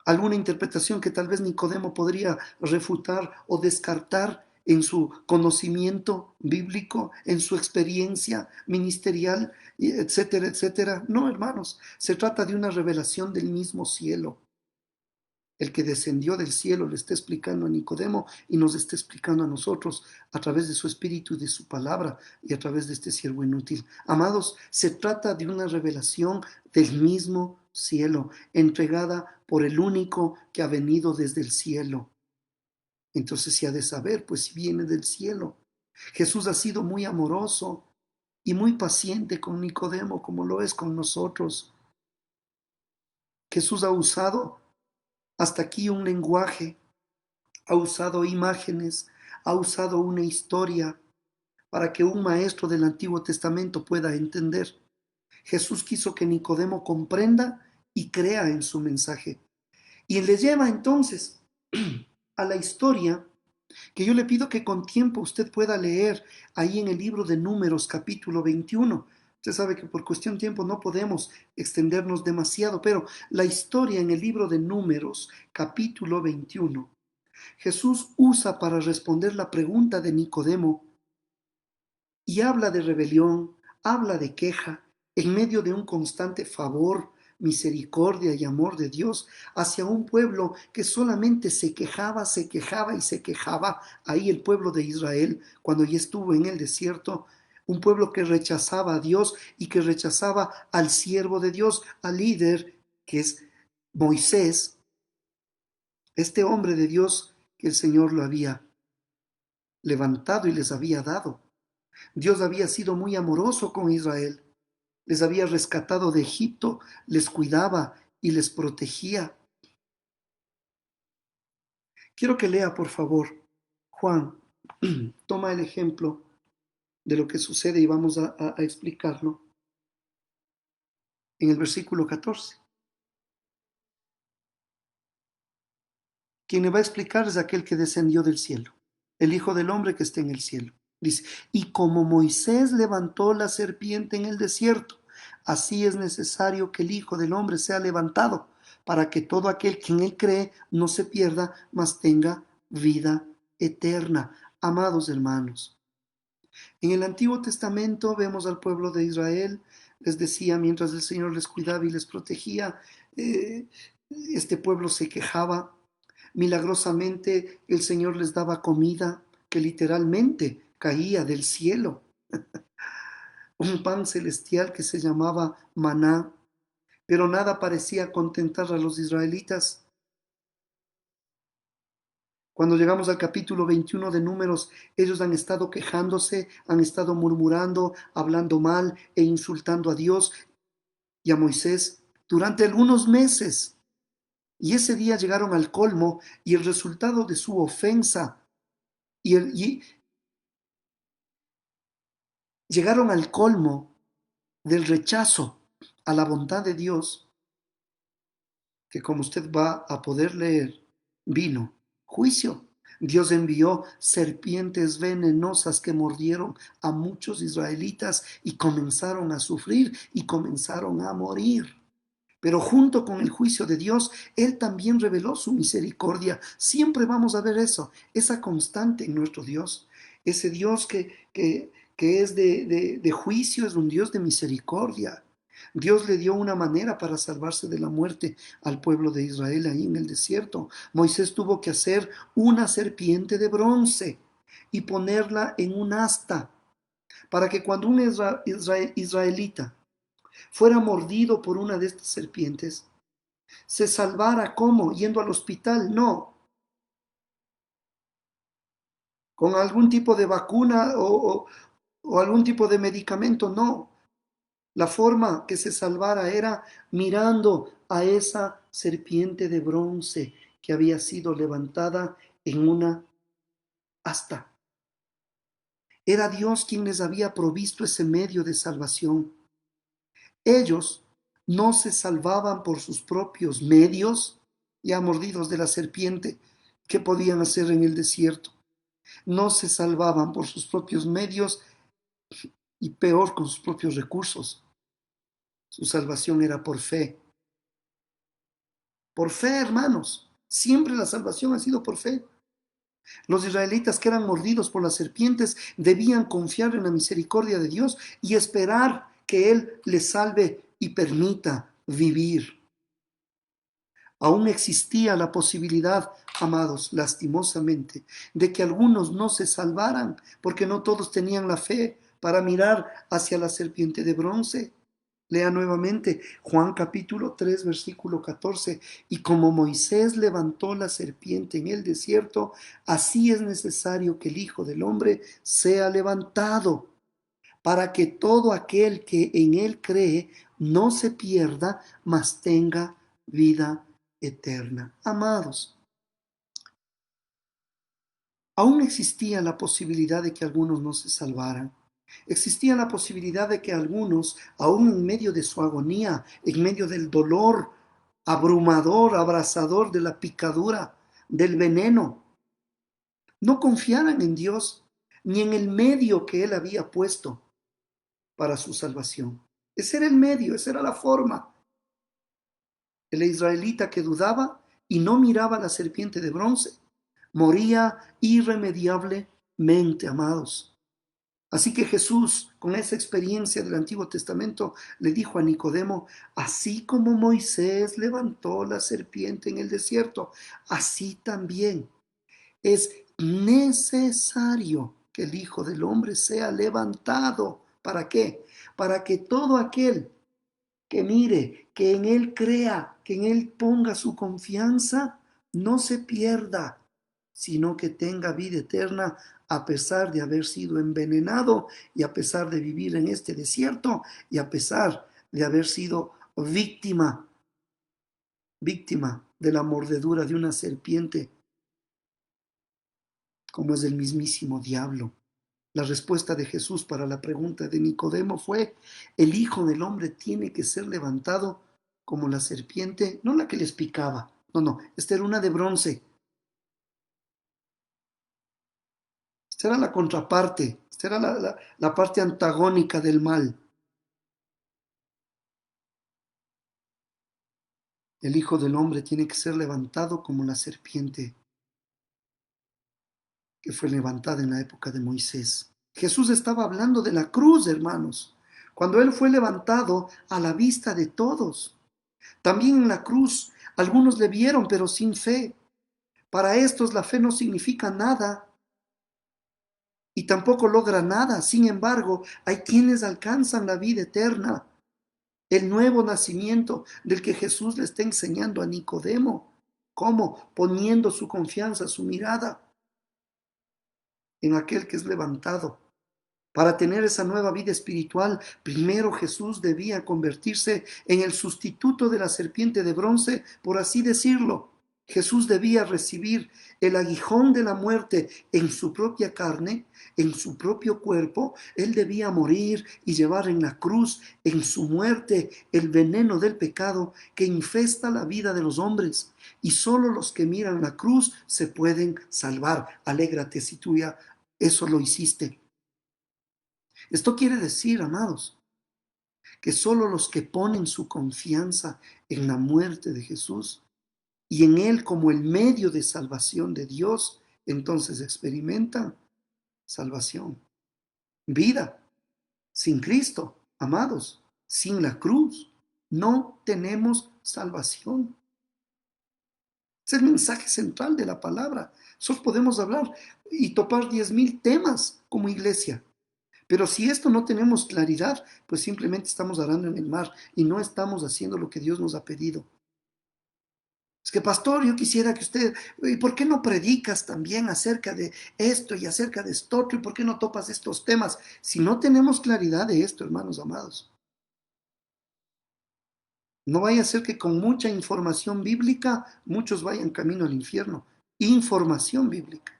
Alguna interpretación que tal vez Nicodemo podría refutar o descartar en su conocimiento bíblico, en su experiencia ministerial, etcétera, etcétera. No, hermanos, se trata de una revelación del mismo cielo. El que descendió del cielo le está explicando a Nicodemo y nos está explicando a nosotros a través de su espíritu y de su palabra y a través de este siervo inútil. Amados, se trata de una revelación del mismo cielo, entregada por el único que ha venido desde el cielo. Entonces se ha de saber, pues si viene del cielo. Jesús ha sido muy amoroso y muy paciente con Nicodemo, como lo es con nosotros. Jesús ha usado hasta aquí un lenguaje, ha usado imágenes, ha usado una historia para que un maestro del Antiguo Testamento pueda entender. Jesús quiso que Nicodemo comprenda y crea en su mensaje. Y le lleva entonces a la historia que yo le pido que con tiempo usted pueda leer ahí en el libro de Números, capítulo 21. Usted sabe que por cuestión de tiempo no podemos extendernos demasiado, pero la historia en el libro de Números, capítulo 21, Jesús usa para responder la pregunta de Nicodemo y habla de rebelión, habla de queja, en medio de un constante favor, misericordia y amor de Dios hacia un pueblo que solamente se quejaba y se quejaba. Ahí el pueblo de Israel, cuando ya estuvo en el desierto, un pueblo que rechazaba a Dios y que rechazaba al siervo de Dios, al líder que es Moisés, este hombre de Dios que el Señor lo había levantado y les había dado. Dios había sido muy amoroso con Israel, les había rescatado de Egipto, les cuidaba y les protegía. Quiero que lea, por favor, Juan, toma el ejemplo de lo que sucede y vamos a explicarlo en el versículo 14. Quien le va a explicar es aquel que descendió del cielo, el Hijo del Hombre que está en el cielo. Dice, y como Moisés levantó la serpiente en el desierto, así es necesario que el Hijo del Hombre sea levantado, para que todo aquel que en él cree no se pierda, mas tenga vida eterna. Amados hermanos, en el Antiguo Testamento vemos al pueblo de Israel, les decía, mientras el Señor les cuidaba y les protegía, este pueblo se quejaba. Milagrosamente el Señor les daba comida que literalmente caía del cielo. Un pan celestial que se llamaba maná, pero nada parecía contentar a los israelitas. Cuando llegamos al capítulo 21 de Números, ellos han estado quejándose, han estado murmurando, hablando mal e insultando a Dios y a Moisés durante algunos meses. Y ese día llegaron al colmo y el resultado de su ofensa llegaron al colmo del rechazo a la bondad de Dios, que como usted va a poder leer, vino juicio. Dios envió serpientes venenosas que mordieron a muchos israelitas y comenzaron a sufrir y comenzaron a morir. Pero junto con el juicio de Dios, Él también reveló su misericordia. Siempre vamos a ver eso, esa constante en nuestro Dios. Ese Dios que es de juicio, es un Dios de misericordia. Dios le dio una manera para salvarse de la muerte al pueblo de Israel ahí en el desierto. Moisés tuvo que hacer una serpiente de bronce y ponerla en un asta para que cuando un israelita fuera mordido por una de estas serpientes, se salvara. ¿Cómo? Yendo al hospital. No, con algún tipo de vacuna o algún tipo de medicamento. No, la forma que se salvara era mirando a esa serpiente de bronce que había sido levantada en una asta. Era Dios quien les había provisto ese medio de salvación. Ellos no se salvaban por sus propios medios, ya mordidos de la serpiente. ¿Qué podían hacer en el desierto? No se salvaban por sus propios medios y peor con sus propios recursos. Su salvación era por fe. Por fe, hermanos. Siempre la salvación ha sido por fe. Los israelitas que eran mordidos por las serpientes debían confiar en la misericordia de Dios y esperar que Él les salve y permita vivir. Aún existía la posibilidad, amados, lastimosamente, de que algunos no se salvaran, porque no todos tenían la fe para mirar hacia la serpiente de bronce. Lea nuevamente Juan capítulo 3, versículo 14. Y como Moisés levantó la serpiente en el desierto, así es necesario que el Hijo del Hombre sea levantado, para que todo aquel que en él cree no se pierda, mas tenga vida eterna. Amados, aún existía la posibilidad de que algunos no se salvaran. Existía la posibilidad de que algunos, aún en medio de su agonía, en medio del dolor abrumador, abrasador de la picadura, del veneno, no confiaran en Dios ni en el medio que Él había puesto para su salvación. Ese era el medio, esa era la forma. El israelita que dudaba y no miraba la serpiente de bronce moría irremediablemente, amados. Así que Jesús, con esa experiencia del Antiguo Testamento, le dijo a Nicodemo: así como Moisés levantó la serpiente en el desierto, así también es necesario que el Hijo del Hombre sea levantado. ¿Para qué? Para que todo aquel que mire, que en Él crea, que en Él ponga su confianza, no se pierda, sino que tenga vida eterna, a pesar de haber sido envenenado y a pesar de vivir en este desierto y a pesar de haber sido víctima de la mordedura de una serpiente, como es el mismísimo diablo. La respuesta de Jesús para la pregunta de Nicodemo fue: el Hijo del Hombre tiene que ser levantado como la serpiente, no la que les picaba, no, esta era una de bronce. Esta era la contraparte, esta era la parte antagónica del mal. El Hijo del Hombre tiene que ser levantado como la serpiente que fue levantada en la época de Moisés. Jesús estaba hablando de la cruz, hermanos, cuando Él fue levantado a la vista de todos. También en la cruz algunos le vieron, pero sin fe. Para estos la fe no significa nada y tampoco logra nada. Sin embargo, hay quienes alcanzan la vida eterna, el nuevo nacimiento del que Jesús le está enseñando a Nicodemo. ¿Cómo? Poniendo su confianza, su mirada en aquel que es levantado. Para tener esa nueva vida espiritual, primero Jesús debía convertirse en el sustituto de la serpiente de bronce, por así decirlo. Jesús debía recibir el aguijón de la muerte en su propia carne, en su propio cuerpo. Él debía morir y llevar en la cruz, en su muerte, el veneno del pecado que infesta la vida de los hombres. Y solo los que miran la cruz se pueden salvar. Alégrate si tú ya eso lo hiciste. Esto quiere decir, amados, que solo los que ponen su confianza en la muerte de Jesús y en Él como el medio de salvación de Dios, entonces experimentan salvación. Vida. Sin Cristo, amados, sin la cruz, no tenemos salvación. Es el mensaje central de la palabra. Nosotros podemos hablar y topar 10,000 temas como iglesia. Pero si esto no tenemos claridad, pues simplemente estamos arando en el mar y no estamos haciendo lo que Dios nos ha pedido. Es que, pastor, yo quisiera que usted, ¿y por qué no predicas también acerca de esto y acerca de esto otro? ¿Y por qué no topas estos temas? Si no tenemos claridad de esto, hermanos amados, no vaya a ser que con mucha información bíblica muchos vayan camino al infierno. Información bíblica.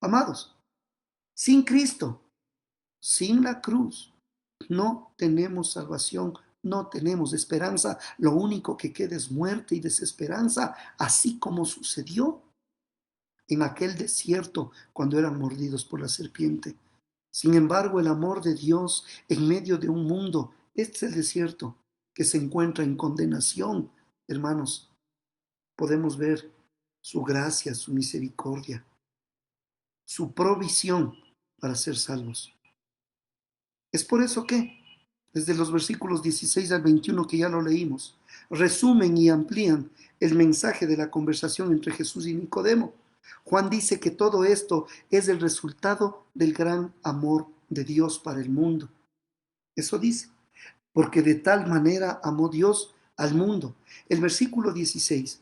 Amados, sin Cristo, sin la cruz, no tenemos salvación, no tenemos esperanza. Lo único que queda es muerte y desesperanza, así como sucedió en aquel desierto cuando eran mordidos por la serpiente. Sin embargo, el amor de Dios en medio de un mundo, este es el desierto, que se encuentra en condenación, hermanos, podemos ver su gracia, su misericordia, su provisión para ser salvos. Es por eso que, desde los versículos 16 al 21 que ya lo leímos, resumen y amplían el mensaje de la conversación entre Jesús y Nicodemo. Juan dice que todo esto es el resultado del gran amor de Dios para el mundo. Eso dice, porque de tal manera amó Dios al mundo. El versículo 16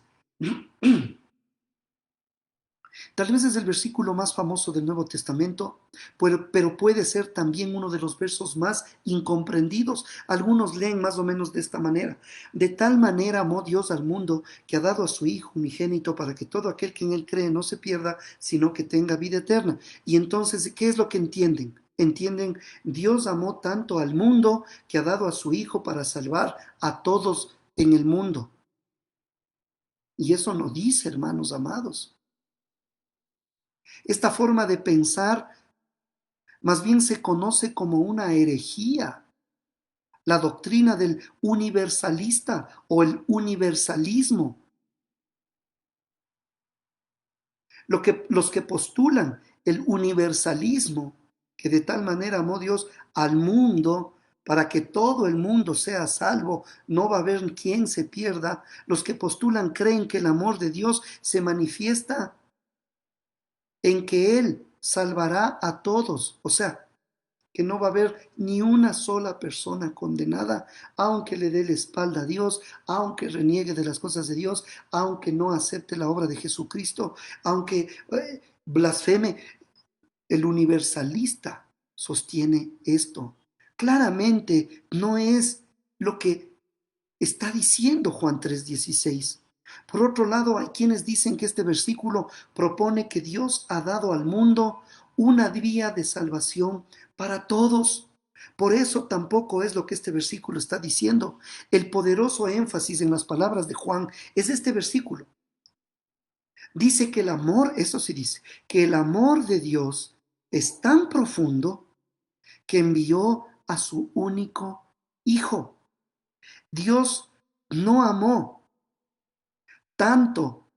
tal vez es el versículo más famoso del Nuevo Testamento, pero puede ser también uno de los versos más incomprendidos. Algunos leen más o menos de esta manera. De tal manera amó Dios al mundo que ha dado a su Hijo unigénito para que todo aquel que en Él cree no se pierda, sino que tenga vida eterna. Y entonces, ¿qué es lo que entienden? Entienden, Dios amó tanto al mundo que ha dado a su Hijo para salvar a todos en el mundo. Y eso no dice, hermanos amados. Esta forma de pensar más bien se conoce como una herejía, la doctrina del universalista o el universalismo. Los que postulan el universalismo, que de tal manera amó Dios al mundo para que todo el mundo sea salvo, no va a haber quien se pierda. Los que postulan creen que el amor de Dios se manifiesta en que Él salvará a todos, o sea, que no va a haber ni una sola persona condenada, aunque le dé la espalda a Dios, aunque reniegue de las cosas de Dios, aunque no acepte la obra de Jesucristo, aunque blasfeme. El universalista sostiene esto. Claramente no es lo que está diciendo Juan 3:16. Por otro lado, hay quienes dicen que este versículo propone que Dios ha dado al mundo una vía de salvación para todos. Por eso tampoco es lo que este versículo está diciendo. El poderoso énfasis en las palabras de Juan es este versículo. Dice que el amor, eso sí dice, que el amor de Dios es tan profundo que envió a su único Hijo. Dios no amó tanto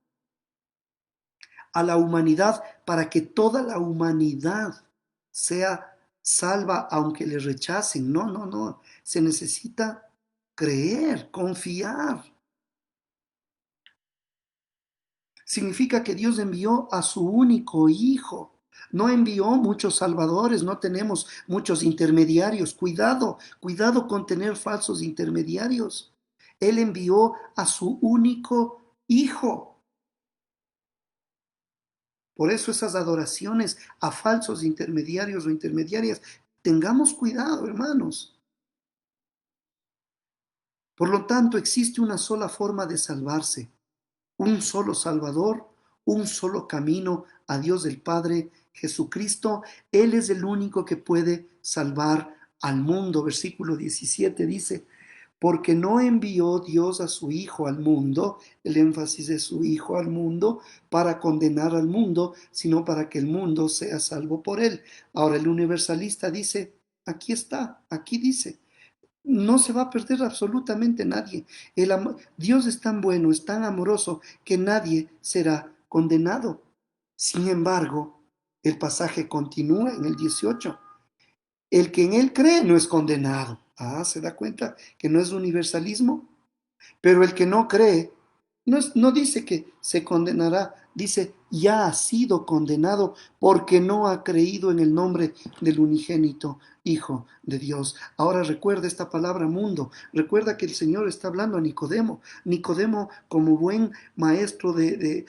a la humanidad para que toda la humanidad sea salva aunque le rechacen. No, no, no. Se necesita creer, confiar. Significa que Dios envió a su único Hijo. No envió muchos salvadores, no tenemos muchos intermediarios. Cuidado, cuidado con tener falsos intermediarios. Él envió a su único Hijo. Por eso esas adoraciones a falsos intermediarios o intermediarias, tengamos cuidado, hermanos. Por lo tanto, existe una sola forma de salvarse, un solo Salvador, un solo camino a Dios el Padre, Jesucristo. Él es el único que puede salvar al mundo. Versículo 17 dice, porque no envió Dios a su Hijo al mundo, el énfasis de su Hijo al mundo, para condenar al mundo, sino para que el mundo sea salvo por él. Ahora el universalista dice, aquí está, aquí dice, no se va a perder absolutamente nadie. Dios es tan bueno, es tan amoroso, que nadie será condenado. Sin embargo, el pasaje continúa en el 18. El que en él cree no es condenado. ¿Se da cuenta que no es universalismo? Pero el que no cree, no dice que se condenará, dice ya ha sido condenado porque no ha creído en el nombre del unigénito Hijo de Dios. Ahora recuerda esta palabra mundo, recuerda que el Señor está hablando a Nicodemo. Nicodemo, como buen maestro del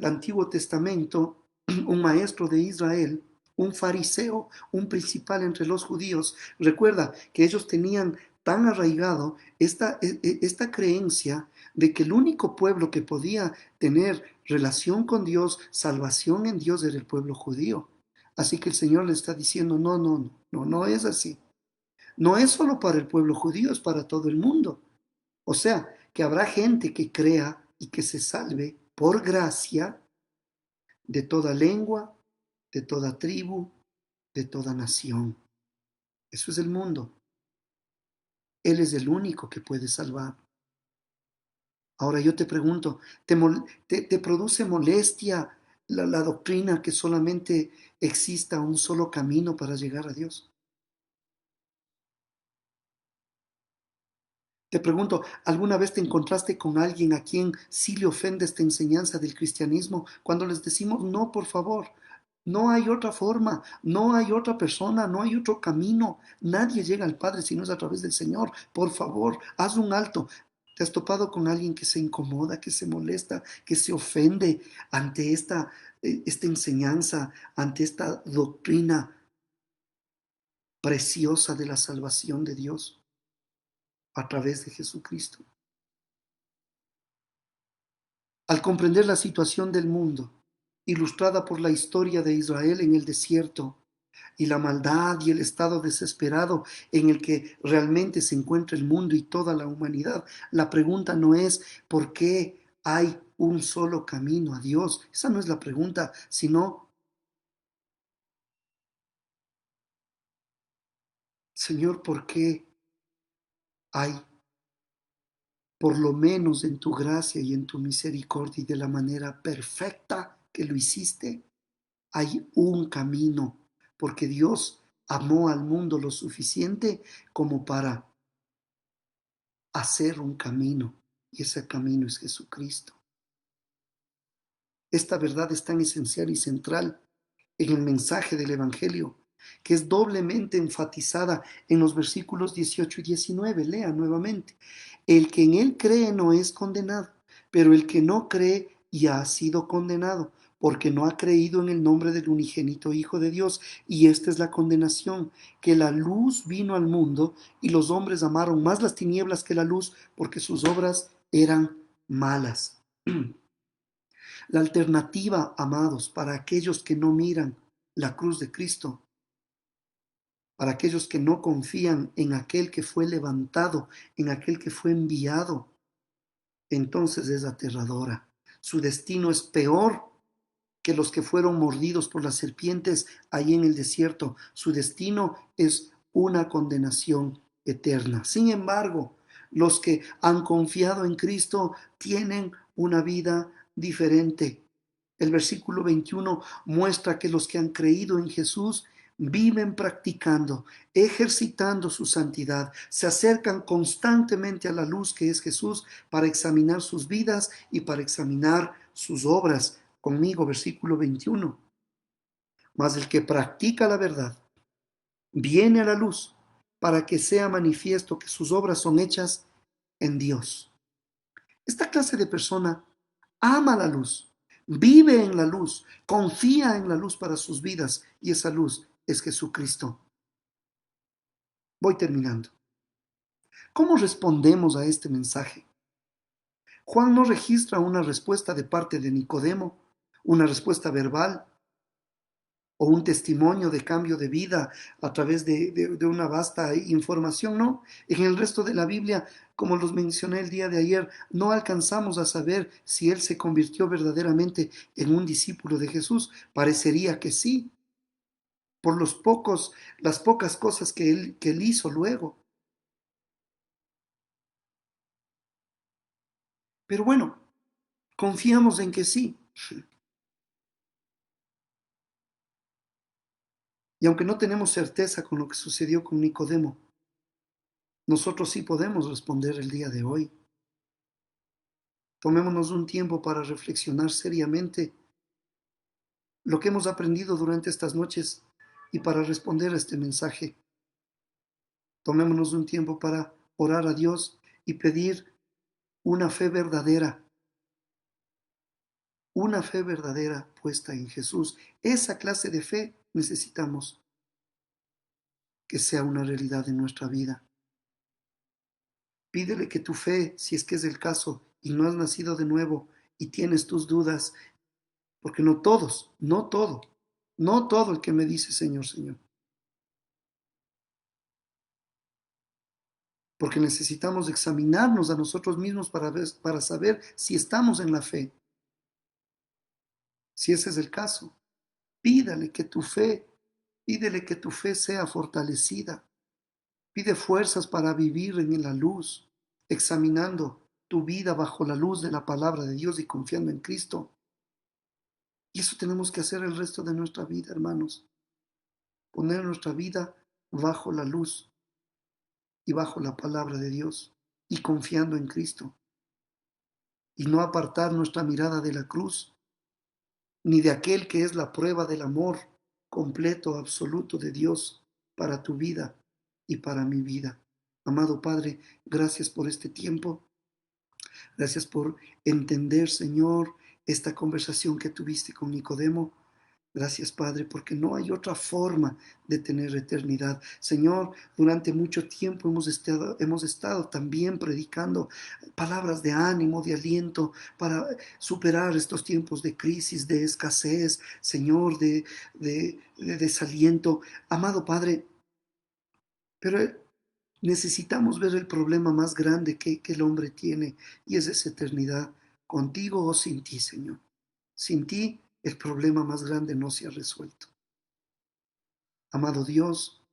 Antiguo Testamento, un maestro de Israel, un fariseo, un principal entre los judíos, recuerda que ellos tenían tan arraigado esta creencia de que el único pueblo que podía tener relación con Dios, salvación en Dios, era el pueblo judío. Así que el Señor le está diciendo, no es así. No es solo para el pueblo judío, es para todo el mundo. O sea, que habrá gente que crea y que se salve por gracia de toda lengua, de toda tribu, de toda nación. Eso es el mundo. Él es el único que puede salvar. Ahora yo te pregunto, ¿te produce molestia la doctrina que solamente exista un solo camino para llegar a Dios? Te pregunto, ¿alguna vez te encontraste con alguien a quien sí le ofende esta enseñanza del cristianismo cuando les decimos, no, por favor, no hay otra forma, no hay otra persona, no hay otro camino, nadie llega al Padre si no es a través del Señor, por favor, haz un alto? ¿Te has topado con alguien que se incomoda, que se molesta, que se ofende ante esta enseñanza, ante esta doctrina preciosa de la salvación de Dios a través de Jesucristo? Al comprender la situación del mundo, ilustrada por la historia de Israel en el desierto, y la maldad y el estado desesperado en el que realmente se encuentra el mundo y toda la humanidad, la pregunta no es ¿por qué hay un solo camino a Dios? Esa no es la pregunta, sino, Señor, ¿por qué hay, por lo menos en tu gracia y en tu misericordia y de la manera perfecta que lo hiciste, hay un camino? Porque Dios amó al mundo lo suficiente como para hacer un camino, y ese camino es Jesucristo. Esta verdad es tan esencial y central en el mensaje del Evangelio, que es doblemente enfatizada en los versículos 18 y 19. Lea nuevamente. El que en él cree no es condenado, pero el que no cree ya ha sido condenado, porque no ha creído en el nombre del unigénito Hijo de Dios. Y esta es la condenación, que la luz vino al mundo y los hombres amaron más las tinieblas que la luz, porque sus obras eran malas. La alternativa, amados, para aquellos que no miran la cruz de Cristo, para aquellos que no confían en aquel que fue levantado, en aquel que fue enviado, entonces es aterradora. Su destino es peor que los que fueron mordidos por las serpientes ahí en el desierto. Su destino es una condenación eterna. Sin embargo, los que han confiado en Cristo tienen una vida diferente. El versículo 21 muestra que los que han creído en Jesús viven practicando, ejercitando su santidad, se acercan constantemente a la luz que es Jesús para examinar sus vidas y para examinar sus obras. Conmigo, versículo 21. Mas el que practica la verdad viene a la luz para que sea manifiesto que sus obras son hechas en Dios. Esta clase de persona ama la luz, vive en la luz, confía en la luz para sus vidas, y esa luz es Jesucristo. Voy terminando. ¿Cómo respondemos a este mensaje? Juan no registra una respuesta de parte de Nicodemo, una respuesta verbal o un testimonio de cambio de vida a través de una vasta información, no. En el resto de la Biblia, como los mencioné el día de ayer, no alcanzamos a saber si él se convirtió verdaderamente en un discípulo de Jesús. Parecería que sí, por las pocas cosas que él hizo luego. Pero bueno, confiamos en que sí. Y aunque no tenemos certeza con lo que sucedió con Nicodemo, nosotros sí podemos responder el día de hoy. Tomémonos un tiempo para reflexionar seriamente lo que hemos aprendido durante estas noches y para responder a este mensaje. Tomémonos un tiempo para orar a Dios y pedir una fe verdadera puesta en Jesús. Esa clase de fe necesitamos que sea una realidad en nuestra vida. Pídele que tu fe, si es que es el caso, y no has nacido de nuevo y tienes tus dudas, porque no todo el que me dice Señor, Señor. Porque necesitamos examinarnos a nosotros mismos para saber si estamos en la fe. Si ese es el caso, pídele que tu fe sea fortalecida. Pide fuerzas para vivir en la luz, examinando tu vida bajo la luz de la palabra de Dios y confiando en Cristo. Y eso tenemos que hacer el resto de nuestra vida, hermanos. Poner nuestra vida bajo la luz y bajo la palabra de Dios y confiando en Cristo. Y no apartar nuestra mirada de la cruz, ni de aquel que es la prueba del amor completo, absoluto de Dios para tu vida y para mi vida. Amado Padre, gracias por este tiempo. Gracias por entender, Señor, esta conversación que tuviste con Nicodemo. Gracias, Padre, porque no hay otra forma de tener eternidad. Señor, durante mucho tiempo hemos estado también predicando palabras de ánimo, de aliento, para superar estos tiempos de crisis, de escasez, Señor, de desaliento. Amado Padre, pero necesitamos ver el problema más grande que el hombre tiene, y es esa eternidad, contigo o sin ti, Señor. Sin ti, el problema más grande no se ha resuelto. Amado Dios,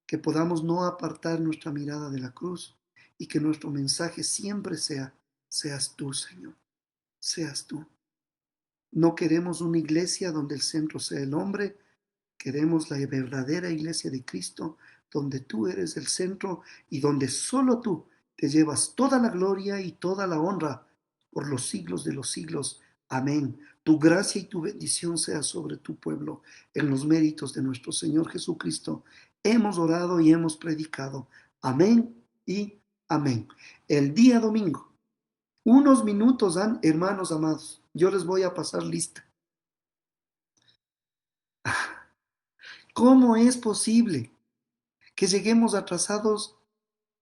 que podamos no apartar nuestra mirada de la cruz y que nuestro mensaje siempre seas tú, Señor, seas tú. No queremos una iglesia donde el centro sea el hombre, queremos la verdadera iglesia de Cristo, donde tú eres el centro y donde solo tú te llevas toda la gloria y toda la honra por los siglos de los siglos. Amén. Tu gracia y tu bendición sea sobre tu pueblo en los méritos de nuestro Señor Jesucristo. Hemos orado y hemos predicado. Amén y amén. El día domingo, unos minutos, hermanos amados, yo les voy a pasar lista. ¿Cómo es posible que lleguemos atrasados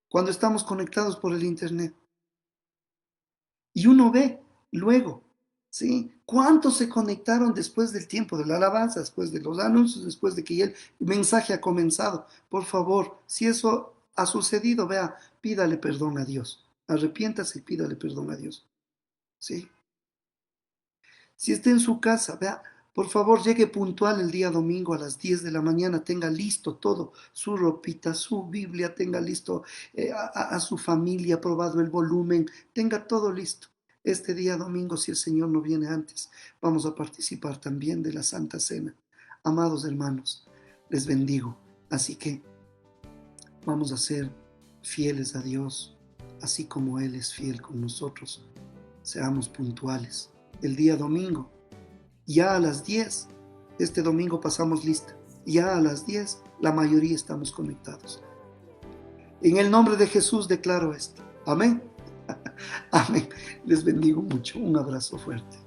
cuando estamos conectados por el internet? Y uno ve luego, ¿sí? ¿Cuántos se conectaron después del tiempo de la alabanza, después de los anuncios, después de que el mensaje ha comenzado? Por favor, si eso ha sucedido, vea, pídale perdón a Dios. Arrepiéntase y pídale perdón a Dios. ¿Sí? Si está en su casa, vea, por favor, llegue puntual el día domingo a las 10 de la mañana, tenga listo todo, su ropita, su Biblia, tenga listo a su familia, probado el volumen, tenga todo listo. Este día domingo, si el Señor no viene antes, vamos a participar también de la Santa Cena. Amados hermanos, les bendigo. Así que vamos a ser fieles a Dios, así como Él es fiel con nosotros. Seamos puntuales. El día domingo, ya a las 10, este domingo pasamos lista, ya a las 10 la mayoría estamos conectados. En el nombre de Jesús declaro esto. Amén. Amén. Les bendigo mucho. Un abrazo fuerte.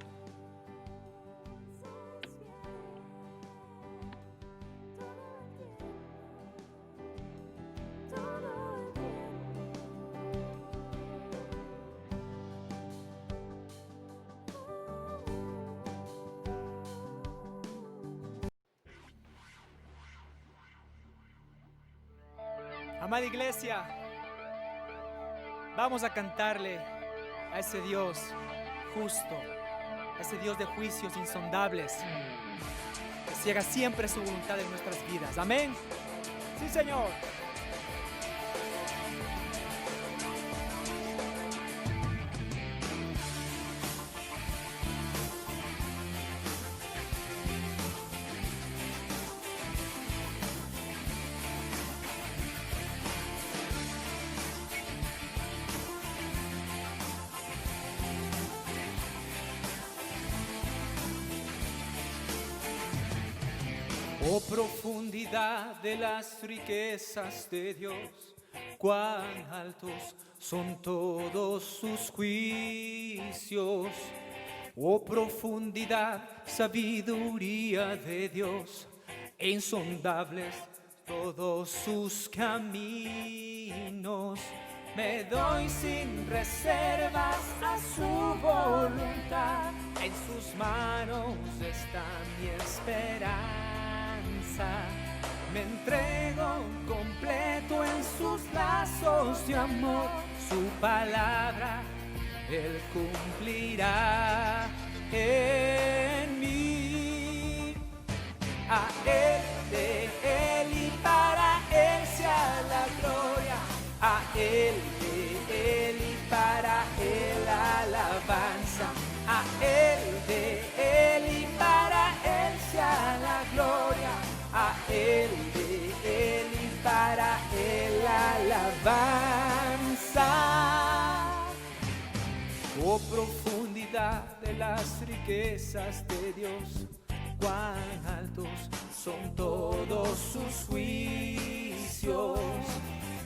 Amada iglesia, vamos a cantarle a ese Dios justo, a ese Dios de juicios insondables, que se haga siempre su voluntad en nuestras vidas. Amén. Sí, Señor. Oh profundidad de las riquezas de Dios, cuán altos son todos sus juicios. Oh profundidad, sabiduría de Dios, e insondables todos sus caminos. Me doy sin reservas a su voluntad, en sus manos está mi esperanza. Me entrego completo en sus lazos de amor, su palabra Él cumplirá en mí. A Él, de Él y para Él sea la gloria. A Él, de Él y para Él la alabanza. A Él, de Él y para Él sea la gloria. A Él, de Él y para Él la alabanza. Oh profundidad de las riquezas de Dios, cuán altos son todos sus juicios.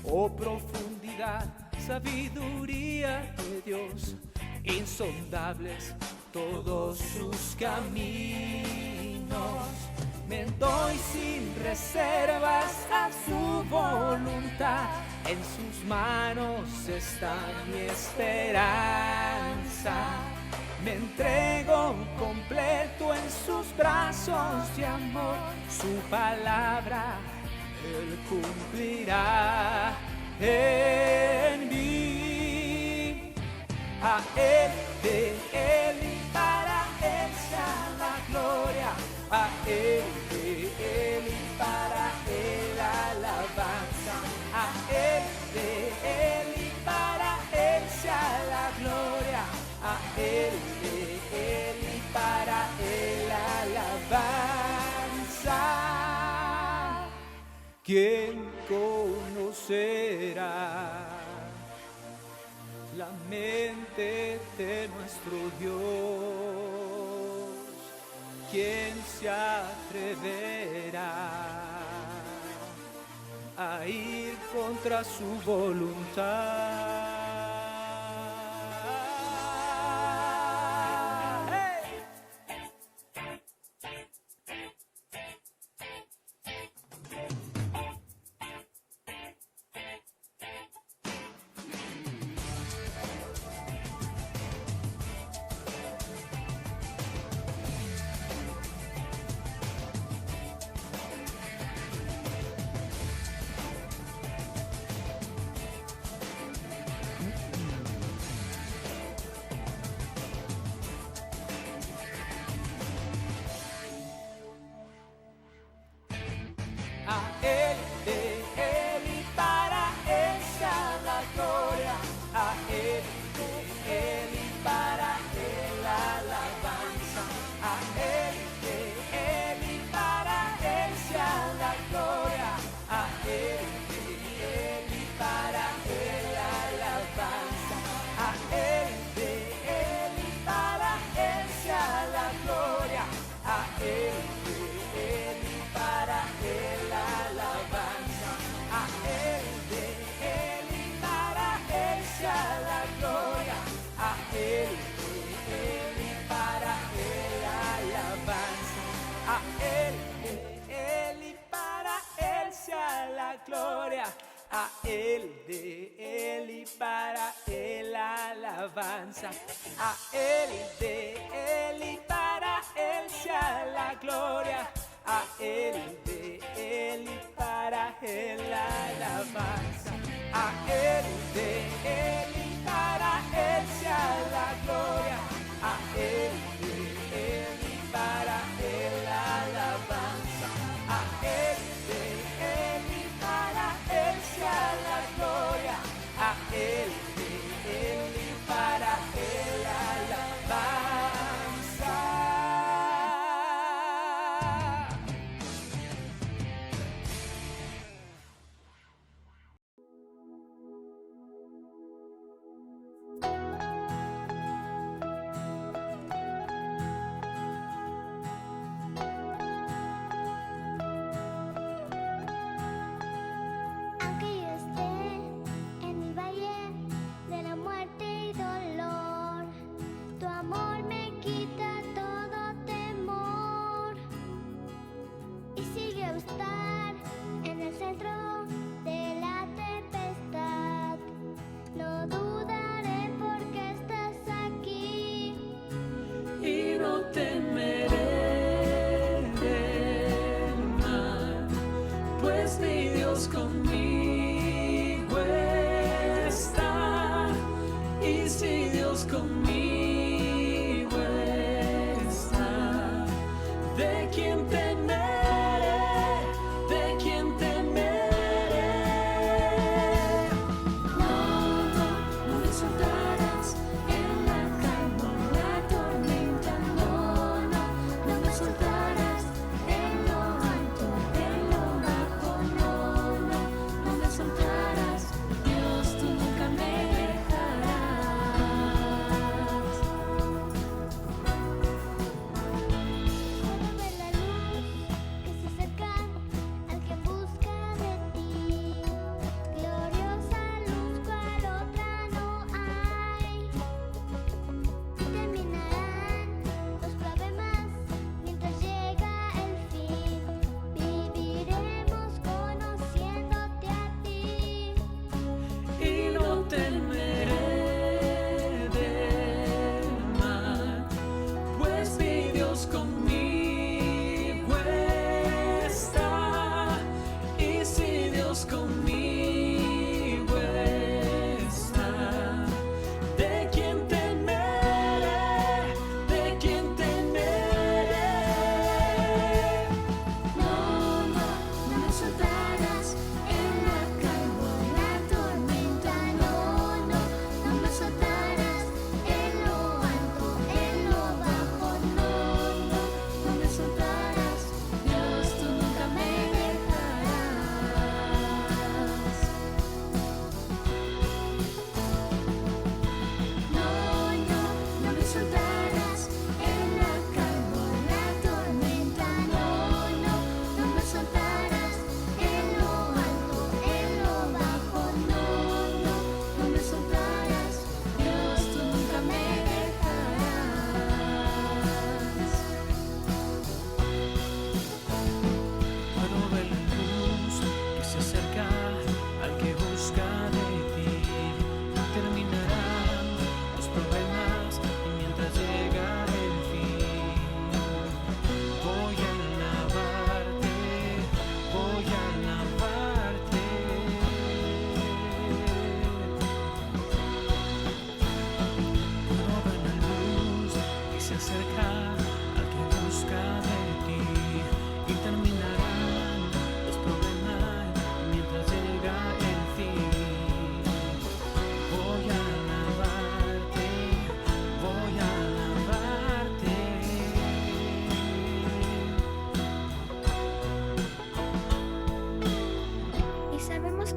Oh profundidad, sabiduría de Dios, insondables todos sus caminos. Me doy sin reservas a su voluntad, en sus manos está mi esperanza. Me entrego completo en sus brazos de amor, su palabra Él cumplirá en mí. A Él, de Él y para Él sea la gloria. A Él, de Él y para Él la alabanza. A Él, de Él y para Él sea la gloria. A Él, de Él y para Él la alabanza. ¿Quién conocerá la mente de nuestro Dios? ¿Quién se atreverá a ir contra su voluntad? A Él, de Él y para Él sea la gloria. A Él, de Él y para Él la alabanza. A Él, de Él y para Él sea la gloria. A Él, de Él y para Él la alabanza. A Él, de Él y para Él sea la gloria. A Él, de Él y para Él la alabanza. A Él, de Él y para Él sea la gloria. A Él, de Él y para Él la alabanza. A Él, de Él y para Él sea la gloria. A Él, de Él y para Él la alabanza. A Él, de Él y para Él sea la gloria. A Él, de Él y para Él la alabanza.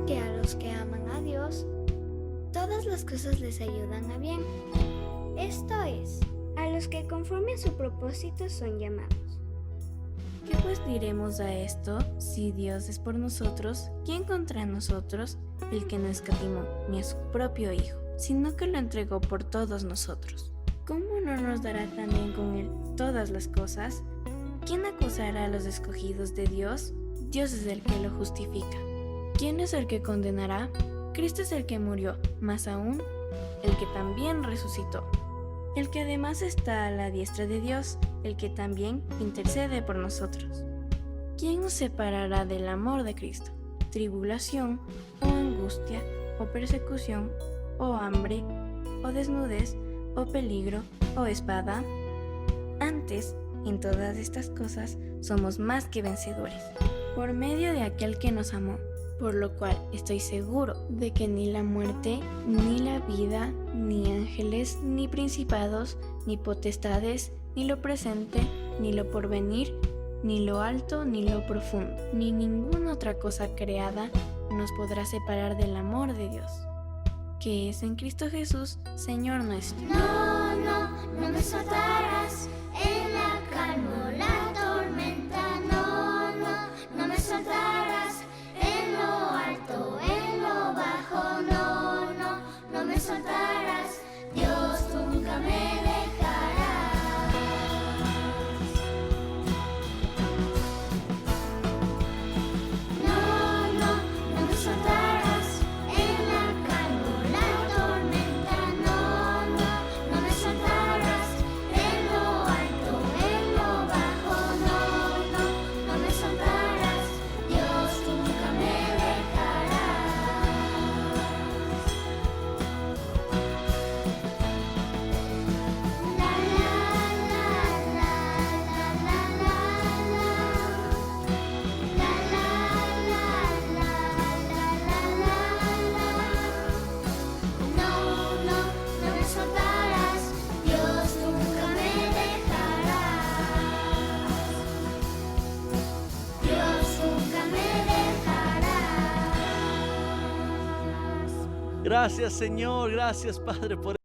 que a los que aman a Dios, todas las cosas les ayudan a bien. Esto es, a los que conforme a su propósito son llamados. ¿Qué pues diremos a esto? Si Dios es por nosotros, ¿quién contra nosotros? El que no escatimó ni a su propio Hijo, sino que lo entregó por todos nosotros. ¿Cómo no nos dará también con Él todas las cosas? ¿Quién acusará a los escogidos de Dios? Dios es el que lo justifica. ¿Quién es el que condenará? Cristo es el que murió, más aún, el que también resucitó, el que además está a la diestra de Dios, el que también intercede por nosotros. ¿Quién nos separará del amor de Cristo? ¿Tribulación, o angustia, o persecución, o hambre, o desnudez, o peligro, o espada? Antes, en todas estas cosas, somos más que vencedores, por medio de aquel que nos amó. Por lo cual estoy seguro de que ni la muerte, ni la vida, ni ángeles, ni principados, ni potestades, ni lo presente, ni lo porvenir, ni lo alto, ni lo profundo, ni ninguna otra cosa creada nos podrá separar del amor de Dios, que es en Cristo Jesús, Señor nuestro. No, no, no me soltarás en la calma, la tormenta. No, no, no me soltarás en lo alto, en lo bajo. No, no, no me soltarás. Dios nunca me dejarás. No, no, no me soltarás en la calma, la tormenta. No, no, no me soltarás en lo alto, en lo bajo. No, no, no me soltarás. Dios nunca me dejarás. La la la la la la la la la la no, no, no me soltarás. Dios nunca me dejarás. Dios nunca me dejarás. Gracias, Señor, gracias, Padre, por